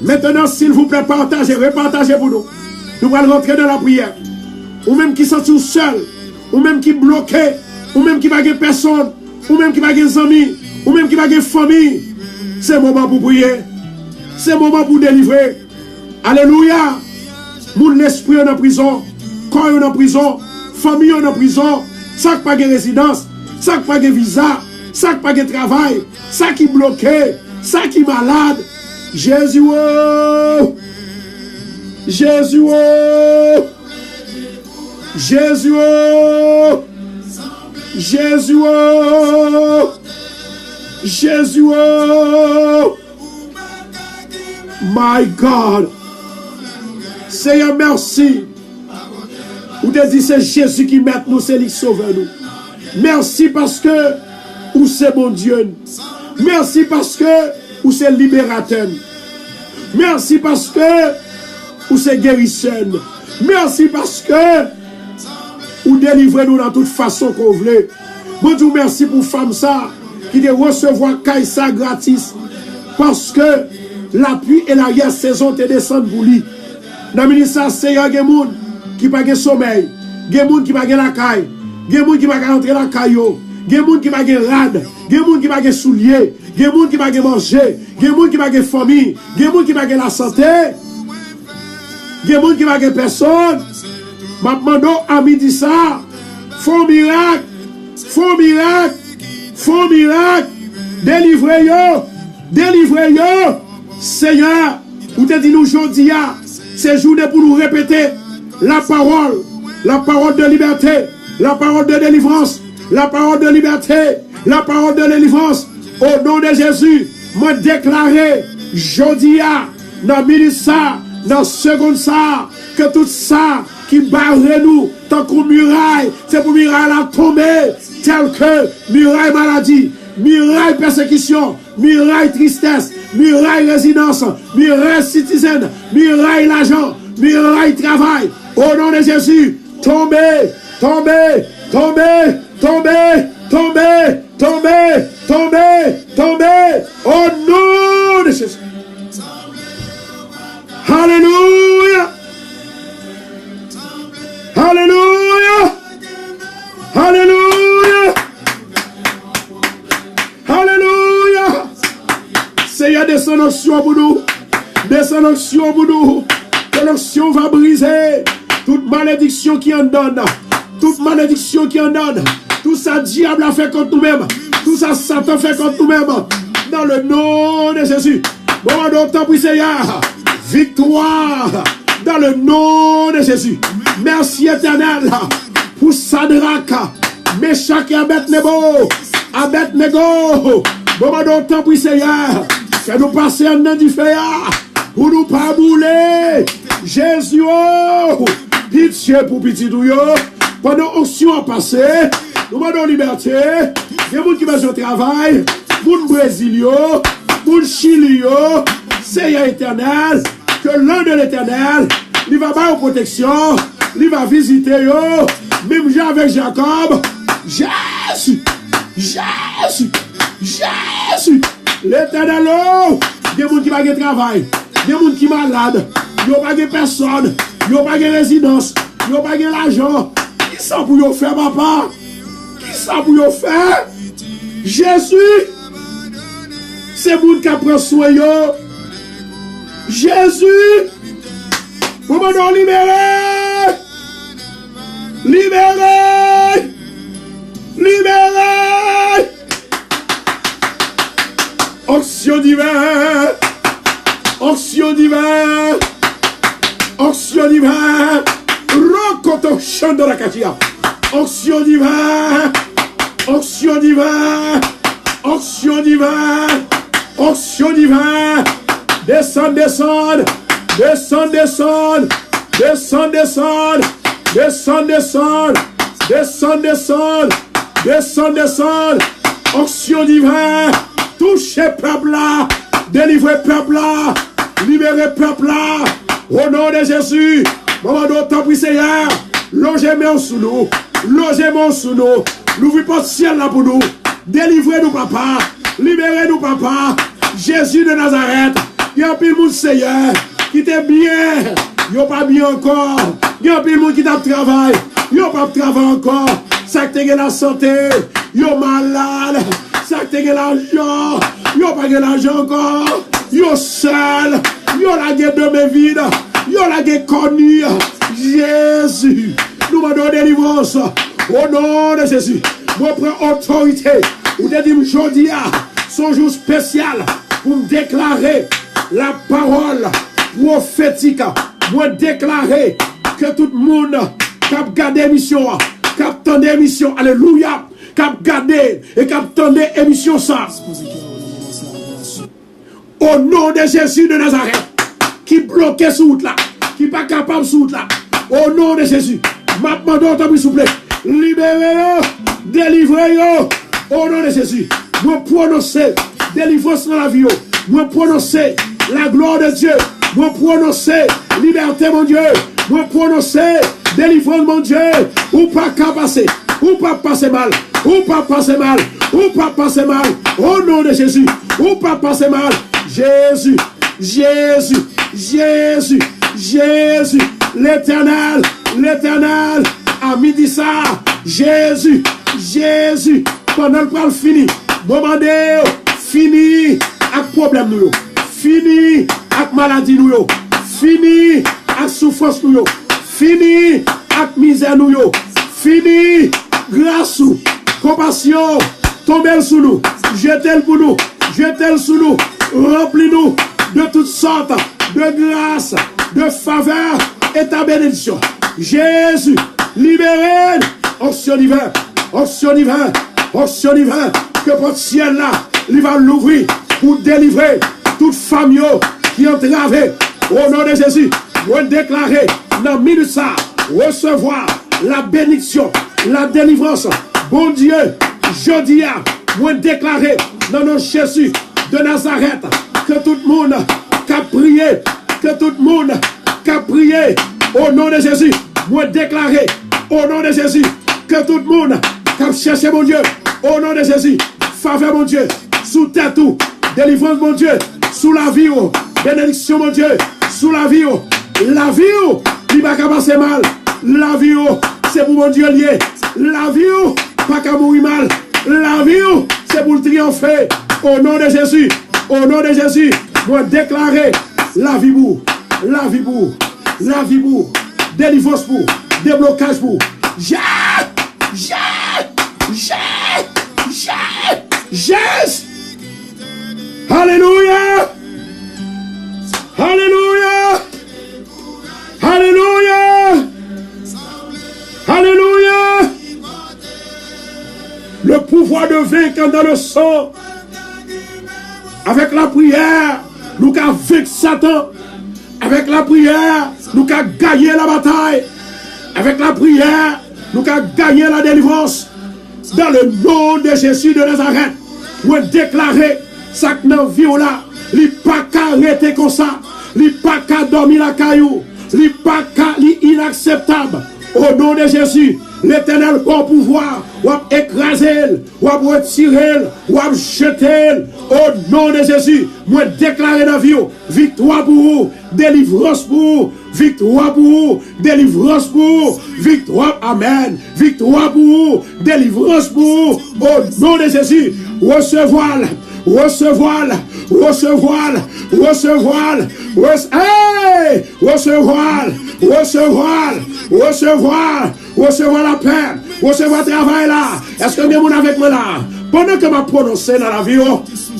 Maintenant, s'il vous plaît, partagez, repartagez pour nous. Nous allons rentrer dans la prière. Ou même qui sont tout seul, ou même qui bloqué, ou même qui n'a pas personne, ou même qui n'a pas des amis, ou même qui n'a pas de famille. C'est le moment pour prier. C'est le moment pour délivrer. Alléluia. Mon l'esprit est en prison, corps est en prison, famille est en prison, ça qui n'a pas de résidence, ça qui n'a pas de visa, ça qui n'a pas de travail, ça qui est bloqué, ça qui est malade. Jésus, oh! Jésus, oh! Jésus, oh! Jésus, oh! Jésus, oh! My God! Seigneur, merci. Vous te dites c'est Jésus qui met nous, c'est lui qui sauve nous. Merci parce que vous c'est mon Dieu. Merci parce que vous c'est libérateur. Merci parce que vous c'est guérisseur. Merci parce que ou délivrer nous dans toute façon qu'on veut. Bon Dieu, merci pour femme ça, qui de recevoir Kaïsa gratis, parce que la pluie et l'arrière-saison te descendent pour lui. Dans le ministère, c'est un monde qui n'a pas de sommeil, un monde qui n'a pas de la caille, un monde qui n'a pas entrer la caillou, un monde qui n'a pas de rade, un monde qui n'a pas de souliers, un monde qui n'a pas de manger, un monde qui n'a pas de famille, un monde qui n'a pas de la santé, un monde qui n'a pas de personne. Maintenant, à midi ça, font miracle, font miracle, font miracle, délivrez yo, Seigneur, ou te dit nous aujourd'hui, c'est journée pour nous répéter la parole de liberté, la parole de délivrance, la parole de liberté, la parole de délivrance. Au nom de Jésus, moi déclarer, aujourd'hui, dans minute ça, dans seconde ça, que tout ça qui barre nous, tant qu'on muraille, c'est pour muraille la tomber, tel que muraille maladie, muraille persécution, muraille tristesse, muraille résidence, muraille citoyenne, muraille l'argent, muraille travail. Au nom de Jésus, tombez, tombez, tombez, tombez, tombez, tombez, tombez, tombez. Au nom de Jésus. Alléluia. Alléluia. Alléluia. Alléluia. Seigneur, descend l'onction pour nous. Descend l'onction pour nous. Que l'onction va briser toute malédiction qui en donne. Toute malédiction qui en donne. Tout ça, diable a fait contre nous-mêmes. Tout ça, Satan fait contre nous-mêmes. Dans le nom de Jésus. Bon, d'autant pour Seigneur. Victoire. Dans le nom de Jésus. Merci éternel. Pour Sadrach, Meshach et Abednego. Abednego. Bon, d'autant pour Seigneur. Que nous passer en nom du feu. Pour nous pas bouler. Jésus. Pitié pour pitié douille. Pendant onction passé. Nous demandons liberté. Il y a des gens qui vont au travail. Moun Brésilio. Moun Chilio. Seigneur éternel. Que l'un de l'éternel. Il va avoir une protection. Il va visiter yo. Même Jean avec Jacob. Jésus. Jésus. Jésus. L'éternel. Il y a des gens qui vont au travail. Il y a des gens qui sont malades. Il n'y a pas de personne. Il n'y a pas de résidence. Il n'y a pas de l'argent. Qui ça pour vous faire, papa? Qui ça pour vous faire? Jésus. C'est vous qui prend soin. Jésus. Vous m'en libérer. Libérer. Libérer. Onction divine. Onction divine. Onction divine. Rokoto chante la katia. Onction divine. Onction divine. Onction divine. Onction divine. Descend, descend. Descend, descend. Descend, descend. Descend, descend. Descend, descend. Descend, descend. Onction divine. Touchez peuple là. Délivrez peuple là. Libérez peuple là. Au nom de Jésus. Maman d'autant pour Seigneur. Logez-moi sous nous. Logez-moi sous nous. N'ouvrez pas le ciel là pour nous. Délivrez-nous, papa. Libérez-nous, papa. Jésus de Nazareth. Il y a un peu de monde, Seigneur, qui t'est bien. Il n'y a pas bien encore. Il y a un peu de monde qui t'a travaillé. Il n'y a pas de travail encore. Ça que t'es la santé. Il y a malade. Ça que t'es l'argent. Il n'y a pas de l'argent encore. Il y a seul. Il y a la guerre de mes vides. Il y a la guerre connue. Jésus. Nous m'en délivrance. Au nom de Jésus. Moi prends autorité. Ou te dit aujourd'hui, son jour spécial pour me déclarer la parole prophétique. Moi déclarer que tout le monde cap garder émission, cap tendre émission, alléluia, cap garder et cap tendre émission ça. Au nom de Jésus de Nazareth, qui bloquait sous route là, qui pas capable sous route là. Au nom de Jésus, maintenant d'autres s'il vous plaît, libérez-le, délivrez-le. Au nom de Jésus, moi prononcer délivrance dans la vie, moi prononcer la gloire de Dieu, moi prononcer liberté mon Dieu, moi prononcer délivrance mon Dieu, ou pas qu'à passer, ou pas passer mal, ou pas passer mal, ou pas passer mal, au nom de Jésus, ou pas passer mal, Jésus, Jésus, Jésus, Jésus, l'Éternel, l'Éternel, à midi ça, Jésus, Jésus, pendant le pral fini, demandez, fini avec problème nous, fini avec maladie nous, fini avec souffrance nous, fini avec misère nous, fini grâce ou compassion, tombez sous nous, jetez-le pour nous, jetez-le sous nous, remplis-nous de toutes sortes de grâce, de faveur et ta bénédiction. Jésus, libérez, onction divin, onction divin, onction divin, que votre ciel là, il va l'ouvrir pour délivrer toute famille qui est entravée. Au nom de Jésus, vous déclarez dans minute ça, recevoir la bénédiction, la délivrance. Bon Dieu, je dis à vous déclarer dans nos Jésus de Nazareth que tout le monde qui a prié, que tout le monde qui a prié au nom de Jésus, vous déclarer au nom de Jésus que tout le monde qui a cherché mon Dieu, au nom de Jésus, faveur mon Dieu, sous tête tout, délivrance mon Dieu, sous la vie, bénédiction mon Dieu, sous la vie, il va pas passer mal, la vie, c'est pour mon Dieu lié, la vie, pas qu'à mourir mal, la vie, c'est pour le triompher, au nom de Jésus, au nom de Jésus, moi déclarer la vie pour, la vie pour, la vie pour, délivrance pour, déblocage pour, Alléluia! Alléluia! Alléluia! Alléluia! Le pouvoir de vaincre dans le sang. Avec la prière, nous avons vaincu Satan. Avec la prière, nous avons gagné la bataille. Avec la prière, nous avons gagné la délivrance. Dans le nom de Jésus de Nazareth, nous déclarer ça que dans la vie là, il n'est pas qu'à arrêter comme ça, il n'est pas qu'à dormir la caillou, il n'est pas qu'à inacceptable. Au nom de Jésus, l'Éternel bon pouvoir, ou écraser, ou retirer, ou jeter. Au nom de Jésus, moi déclarer dans la vie, victoire pour vous, délivrance pour vous, victoire pour vous, délivrance pour vous, victoire, amen, victoire pour vous, délivrance pour vous. Au nom de Jésus, recevoir, recevoir, recevoir, recevoir, hey, recevoir, recevoir, recevoir, recevoir la paix, recevoir le travail là. Est-ce que vous êtes avec moi là? Pendant que je prononce dans la vie,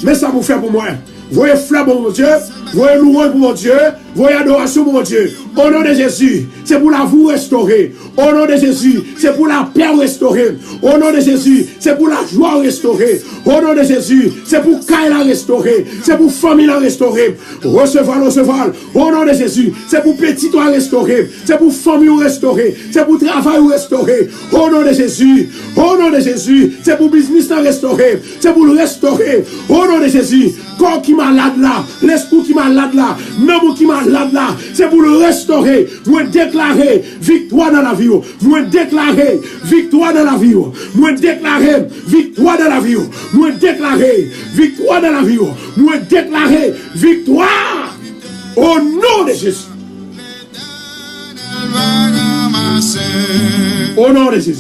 mais ça vous fait pour moi. Voyez fleur pour mon Dieu, voyez louange pour mon Dieu, voyez adoration pour mon Dieu. Au nom de Jésus, c'est pour la vous restaurer. Au nom de Jésus, c'est pour la paix restaurer. Au nom de Jésus, c'est pour la joie restaurer. Au nom de Jésus, c'est pour Kaila restaurer. C'est pour famille la restaurer. Recevoir, recevoir. Au nom de Jésus, c'est pour petit toi restaurer. C'est pour famille restaurer. C'est pour travail restaurer. Au nom de Jésus, au nom de Jésus, c'est pour business restaurer. C'est pour le restaurer. Au nom de Jésus, corps qui malade là, l'esprit qui malade là, l'amour qui malade là, c'est pour le restaurer. Moi déclarer victoire dans la vie. Moi déclarer victoire dans la vie. Moi déclarer victoire dans la vie. Moi déclarer victoire dans la vie. Moi déclarer victoire au nom de Jésus. Au nom de Jésus.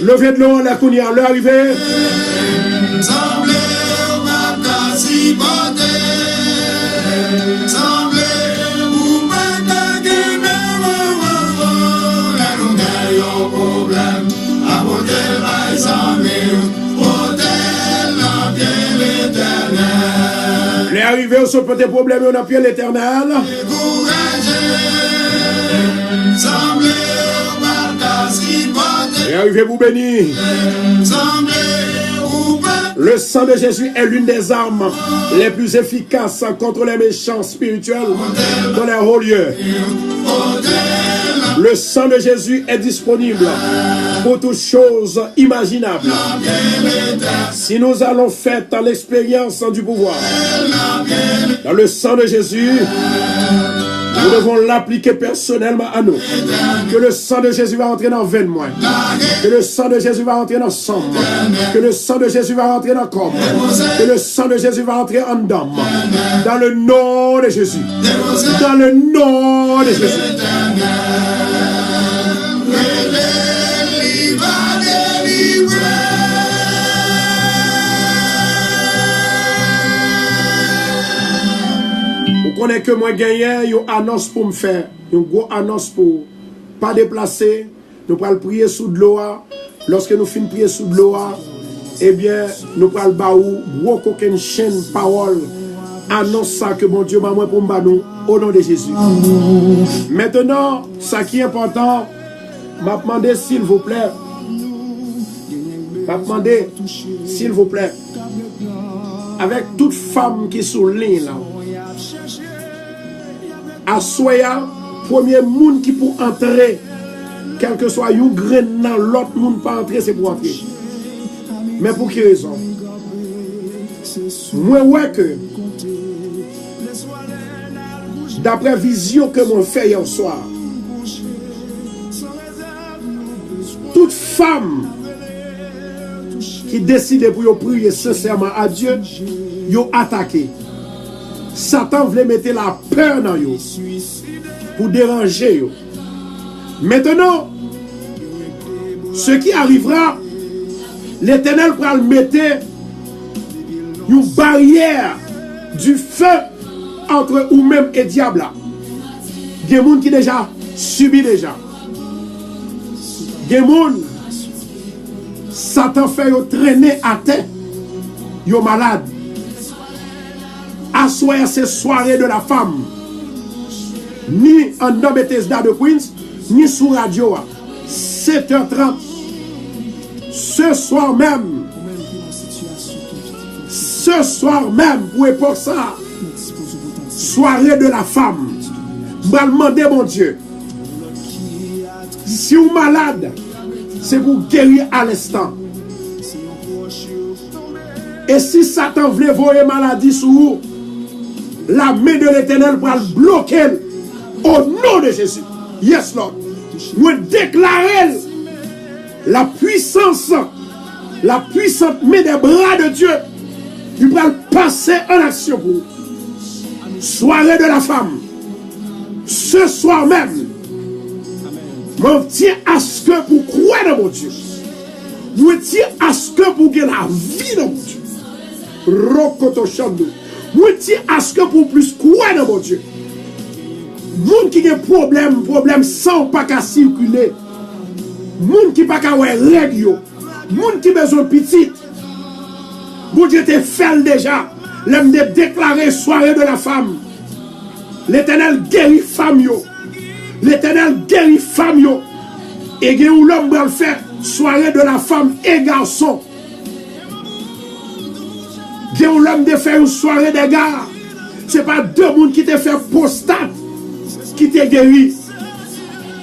Levez de l'eau, la counia, l'arrivée. Les arrivés sur petit problème, on a pied l'Éternel. Et arrivez vous bénir. Le sang de Jésus est l'une des armes les plus efficaces contre les méchants spirituels dans les hauts lieux. Le sang de Jésus est disponible pour toutes choses imaginables. Si nous allons faire l'expérience du pouvoir, dans le sang de Jésus, Nous devons l'appliquer personnellement à nous. Que le sang de Jésus va entrer dans veine moi. Que le sang de Jésus va entrer dans sang. Que le sang de Jésus va entrer dans le corps. Que le sang de Jésus va entrer en dedans. Dans le nom de Jésus. Dans le nom de Jésus. Vous connaissez que moi gagné, une annonce pour me faire. Une grosse annonce pour pas déplacer. Nous allons prier sous de l'eau. Lorsque nous finissons prier sous de l'eau, eh bien, nous allons baou gros coquin chaîne parole. Annonce ça que mon Dieu m'a moi pour nous au nom de Jésus. Maintenant, ça qui est important, m'a demandé s'il vous plaît. M'a demandé s'il vous plaît. Avec toute femme qui est sur ligne là. À Soya, premier monde qui pour entrer, quel que soit une graine dans l'autre monde pas entrer, c'est pour entrer. Mais pour quelle raison? Moi, ouais que, d'après vision que mon fait hier soir, toute femme qui décide pour prier sincèrement à Dieu, yo attaqué. Satan voulait mettre la peur dans yo pour déranger yo. Maintenant, ce qui arrivera, l'Éternel pourra le mettre une barrière du feu entre vous-même et diable. Il y a des gens qui déjà subi déjà. Il y a des gens, Satan fait yo traîner à terre. Yo malade. Assoyer ces soirées de la femme, ni en Bethesda de Queens, ni sur radio, 7h30, ce soir même, pour époque ça, soirée de la femme, je vais demander mon Dieu, si vous êtes malade, c'est pour guérir à l'instant. Et si Satan voulait voyer maladie sur vous, la main de l'Éternel pour le bloquer au nom de Jésus. Yes, Lord. Nous déclarons la puissante main des bras de Dieu. Il va passer en action pour vous. Soirée de la femme. Ce soir même, on tient à ce que pour croire dans mon Dieu. Nous tient à ce que pour que la vie dans mon Dieu. Rokoto Chando. Nous tient à ce que pour plus croire dans mon Dieu. Moun qui a problème sans pas qu'à circuler. Moun qui pas qu'à ouais règle. Moun qui besoin petit. Bon Dieu te fait déjà. L'aime de déclarer soirée de la femme. L'Éternel guérit femme yo. L'Éternel guérit femme yo. Et que l'homme va le faire soirée de la femme et garçon. Que l'homme de faire une soirée des gars. C'est pas deux personnes qui te fait postate qui te guérit.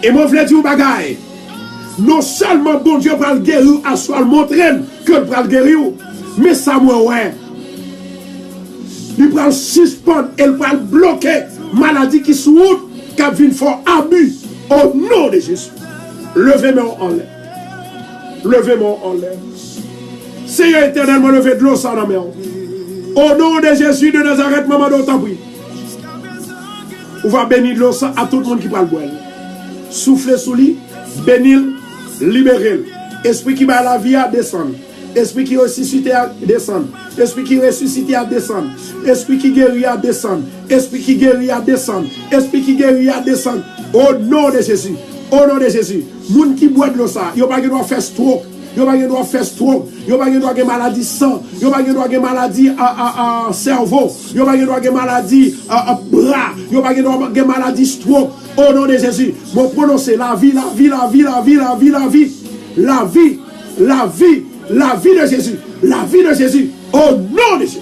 Et moi je veux dire au bagaille. Non seulement bon Dieu va le guérir à soi le montrer que le va le guérir, mais ça moi ouais. Il va le suspendre et il va le bloquer maladie qui sous route qui vient faire abus au nom de Jésus. Levez-moi en l'air. Levez-moi en l'air. Seigneur éternellement levez de l'eau sans la mer. Au nom de Jésus de Nazareth, maman d'autant prie. On va bénir de l'eau à tout le monde qui parle boire. Soufflez sous lui, bénir, libérer. Esprit qui va la vie à descendre. Esprit qui ressuscité à descendre. Esprit qui ressuscité à descendre. Esprit qui guérit à descendre. Esprit qui guérit à descendre. Esprit qui guérit à descendre. Au nom de Jésus. Au nom de Jésus. Moun qui boit de l'eau ça, il n'y a pas de faire stroke. Il n'y a pas de faire stroke. Il n'y a pas de maladie sang. Il n'y a pas de maladie à cerveau. Il n'y a pas de maladie à bras. Il n'y a pas de maladie stroke. Au nom de Jésus. Mon prononcer la vie, la vie, la vie, la vie, la vie, la vie. La vie, la vie, la vie de Jésus. La vie de Jésus. Au nom de Jésus.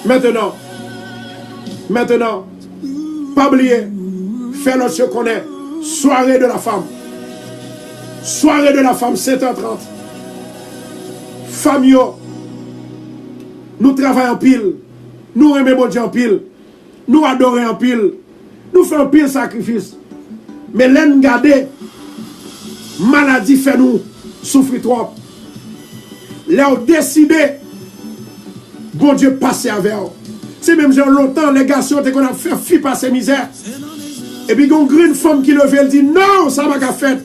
Maintenant, pas oublier, faire notre ce qu'on est. Soirée de la femme. Soirée de la femme, 7h30. Femme yo, nous travaillons en pile. Nous aimons mon Dieu en pile. Nous adorons en pile. Nous faisons pire sacrifice. Mais l'en garder, maladie fait nous souffrir trop. Là, on décidé, bon Dieu, passer avec eux. C'est même genre longtemps, les garçons, qu'on a fait fi passer misère. Et puis, il y a une grande femme qui levait, elle dit, non, ça va pas faire.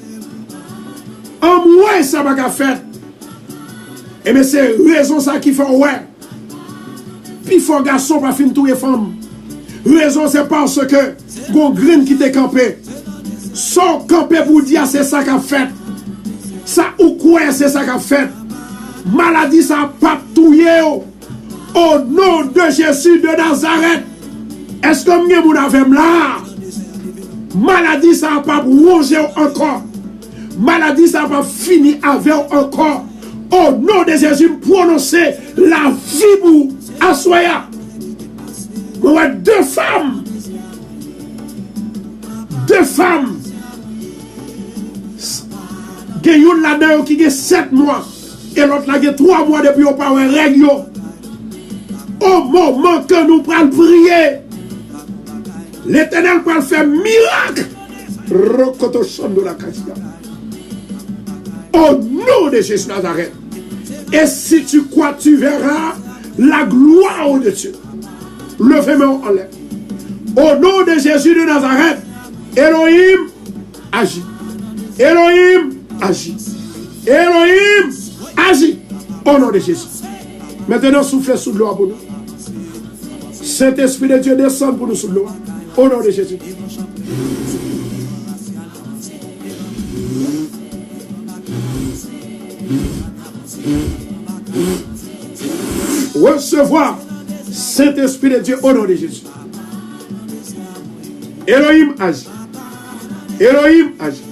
En moi, ça va pas faire. Et mais c'est raison ça qui fait, ouais. Puis, il faut garçon pas finir tous les femmes. Raison, c'est parce que, il y a une grande qui t'est campé. Son campé pour dire, c'est ça qu'a fait. Ça ou quoi, c'est ça qu'a fait. Maladie, ça pas touillé. Au nom de Jésus de Nazareth. Est-ce que vous avez là? Maladie, ça n'a pas rongé encore. Maladie, ça n'a pas fini avec encore. Au nom de Jésus, prononcez la vie pour Assoya. Vous avez deux femmes. Deux femmes. Il y a une là-dedans qui a 7 mois. Et l'autre là qui a 3 mois depuis qu'on parle de règle. Au moment que nous prenons prier, l'Éternel va faire miracle. Au nom de Jésus Nazareth. Et si tu crois, tu verras la gloire de Dieu. Levez-moi en l'air. Au nom de Jésus de Nazareth, Elohim agit. Elohim agit. Elohim agit. Au nom de Jésus. Maintenant, soufflez sous l'eau pour nous. Saint-Esprit de Dieu descend pour nous sous l'eau. Au nom de Jésus. Recevoir Saint-Esprit de Dieu au nom de Jésus. Elohim agit. Elohim agit.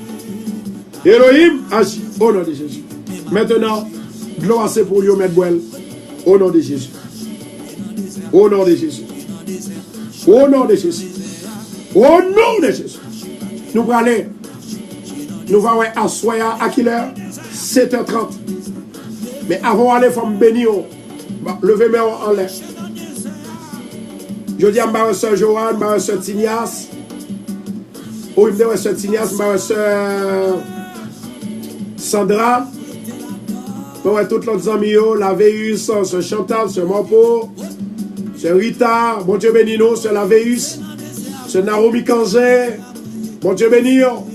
Elohim agit au nom de Jésus. Maintenant, gloire c'est pour lui, Maître Boel. Au nom de Jésus. Au nom de Jésus. Au nom de Jésus. Au nom de Jésus. Nous allons aller. Nous allons aller à Soya à quelle heure? 7h30. Mais avant d'aller, il faut me bénir. Levez-moi en l'air. Je dis à ma soeur Joanne, ma soeur Tignas. Ou il me dit ma soeur Tignas, ma soeur Sandra. Ouais, toutes les amis, la Véus, ce Chantal, ce Mopo, ce Rita, bon Dieu béni nous, ce la Véus, ce Naomi Kanzé, bon Dieu béni nous,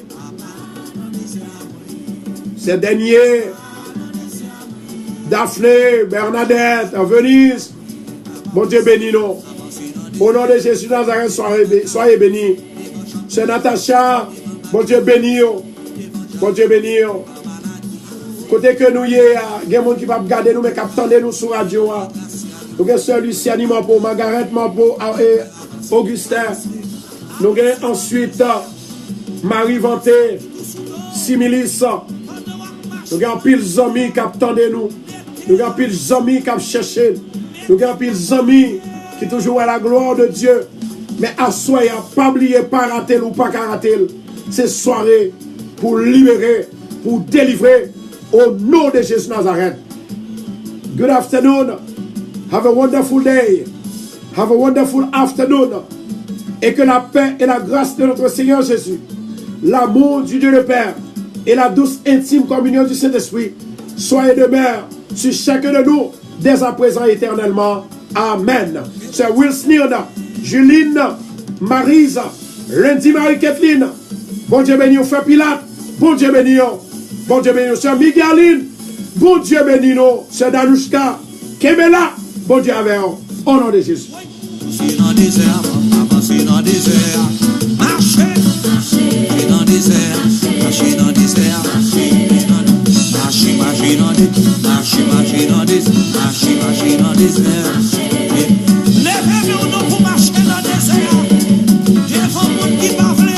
ce Denier, Daphné, Bernadette, Venise, bon Dieu béni nous. Au nom de Jésus Nazareth, soyez bénis. Ce Natacha, bon Dieu béni nous, bon Dieu béni nous. Côté que nous y a des gens qui vont regarder nous, mais qui attendent nous sur la radio. Nous avons Sœur Luciani Mampo, Margaret Mampo et Augustin. Nous avons ensuite Marie Vanté, Similis. Nous avons pile d'amis qui attendent nous. Nous avons pile d'amis qui cherchent. Nous avons pile d'amis qui toujours à la gloire de Dieu. Mais à soi, pas oublier, pas rater ou pas rater. C'est soirée pour libérer, pour délivrer. Au nom de Jésus Nazareth. Good afternoon. Have a wonderful day. Have a wonderful afternoon. Et que la paix et la grâce de notre Seigneur Jésus, l'amour du Dieu le Père et la douce intime communion du Saint-Esprit soient et demeurent sur chacun de nous dès à présent éternellement. Amen. C'est Will Snirda, Juline, Marisa, Lundi Marie-Kathleen. Bon Dieu béni, Frère Pilate. Bon Dieu béni. Bon Dieu béni, Sœur Migueline. Bon Dieu béni, Sœur Danushka. Kemela. Bon Dieu avec nous. Au nom de Jésus. Marcher dans le désert, avancer dans le désert. Marcher dans le désert, marcher dans le désert. Marcher dans le désert, marcher dans le désert. Levez-vous pour marcher dans le désert. Devant le monde qui va vouloir.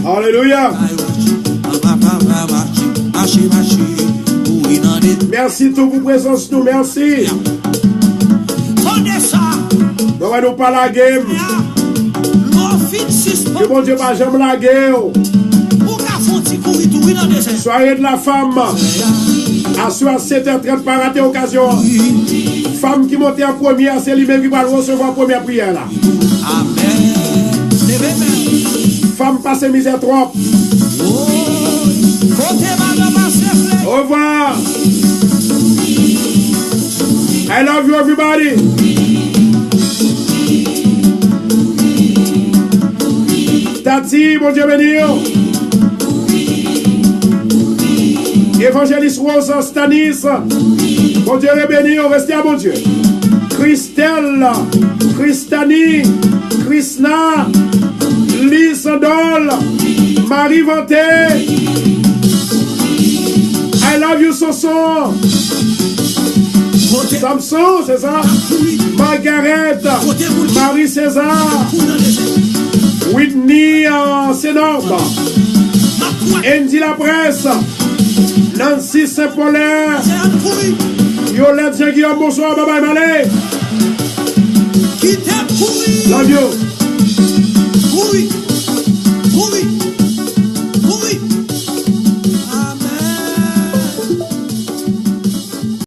Alléluia. Merci de votre présence, nous merci. Nous allons pas la game. Que bon Dieu va jamais la guerre. Soirée de la femme. À 7h30 pas rater occasion. Femme qui monte en première, c'est lui-même qui va recevoir la première prière là. Amen. Femme passe misère trop. Au revoir. I love you everybody. Tati, bon Dieu béni. Évangéliste Rose Stanis, bon Dieu béni, restez à bon Dieu. Christelle, Christani, Krishna, Lisandol, Marie Vanté. I love you, Soso. Samson, c'est ça? Margaret, Marie César, Whitney Sénorbe, Andy La Presse, Nancy Saint-Paulin, Yolette Jean-Guillaume, bonsoir, bye bye, Malé. Love you.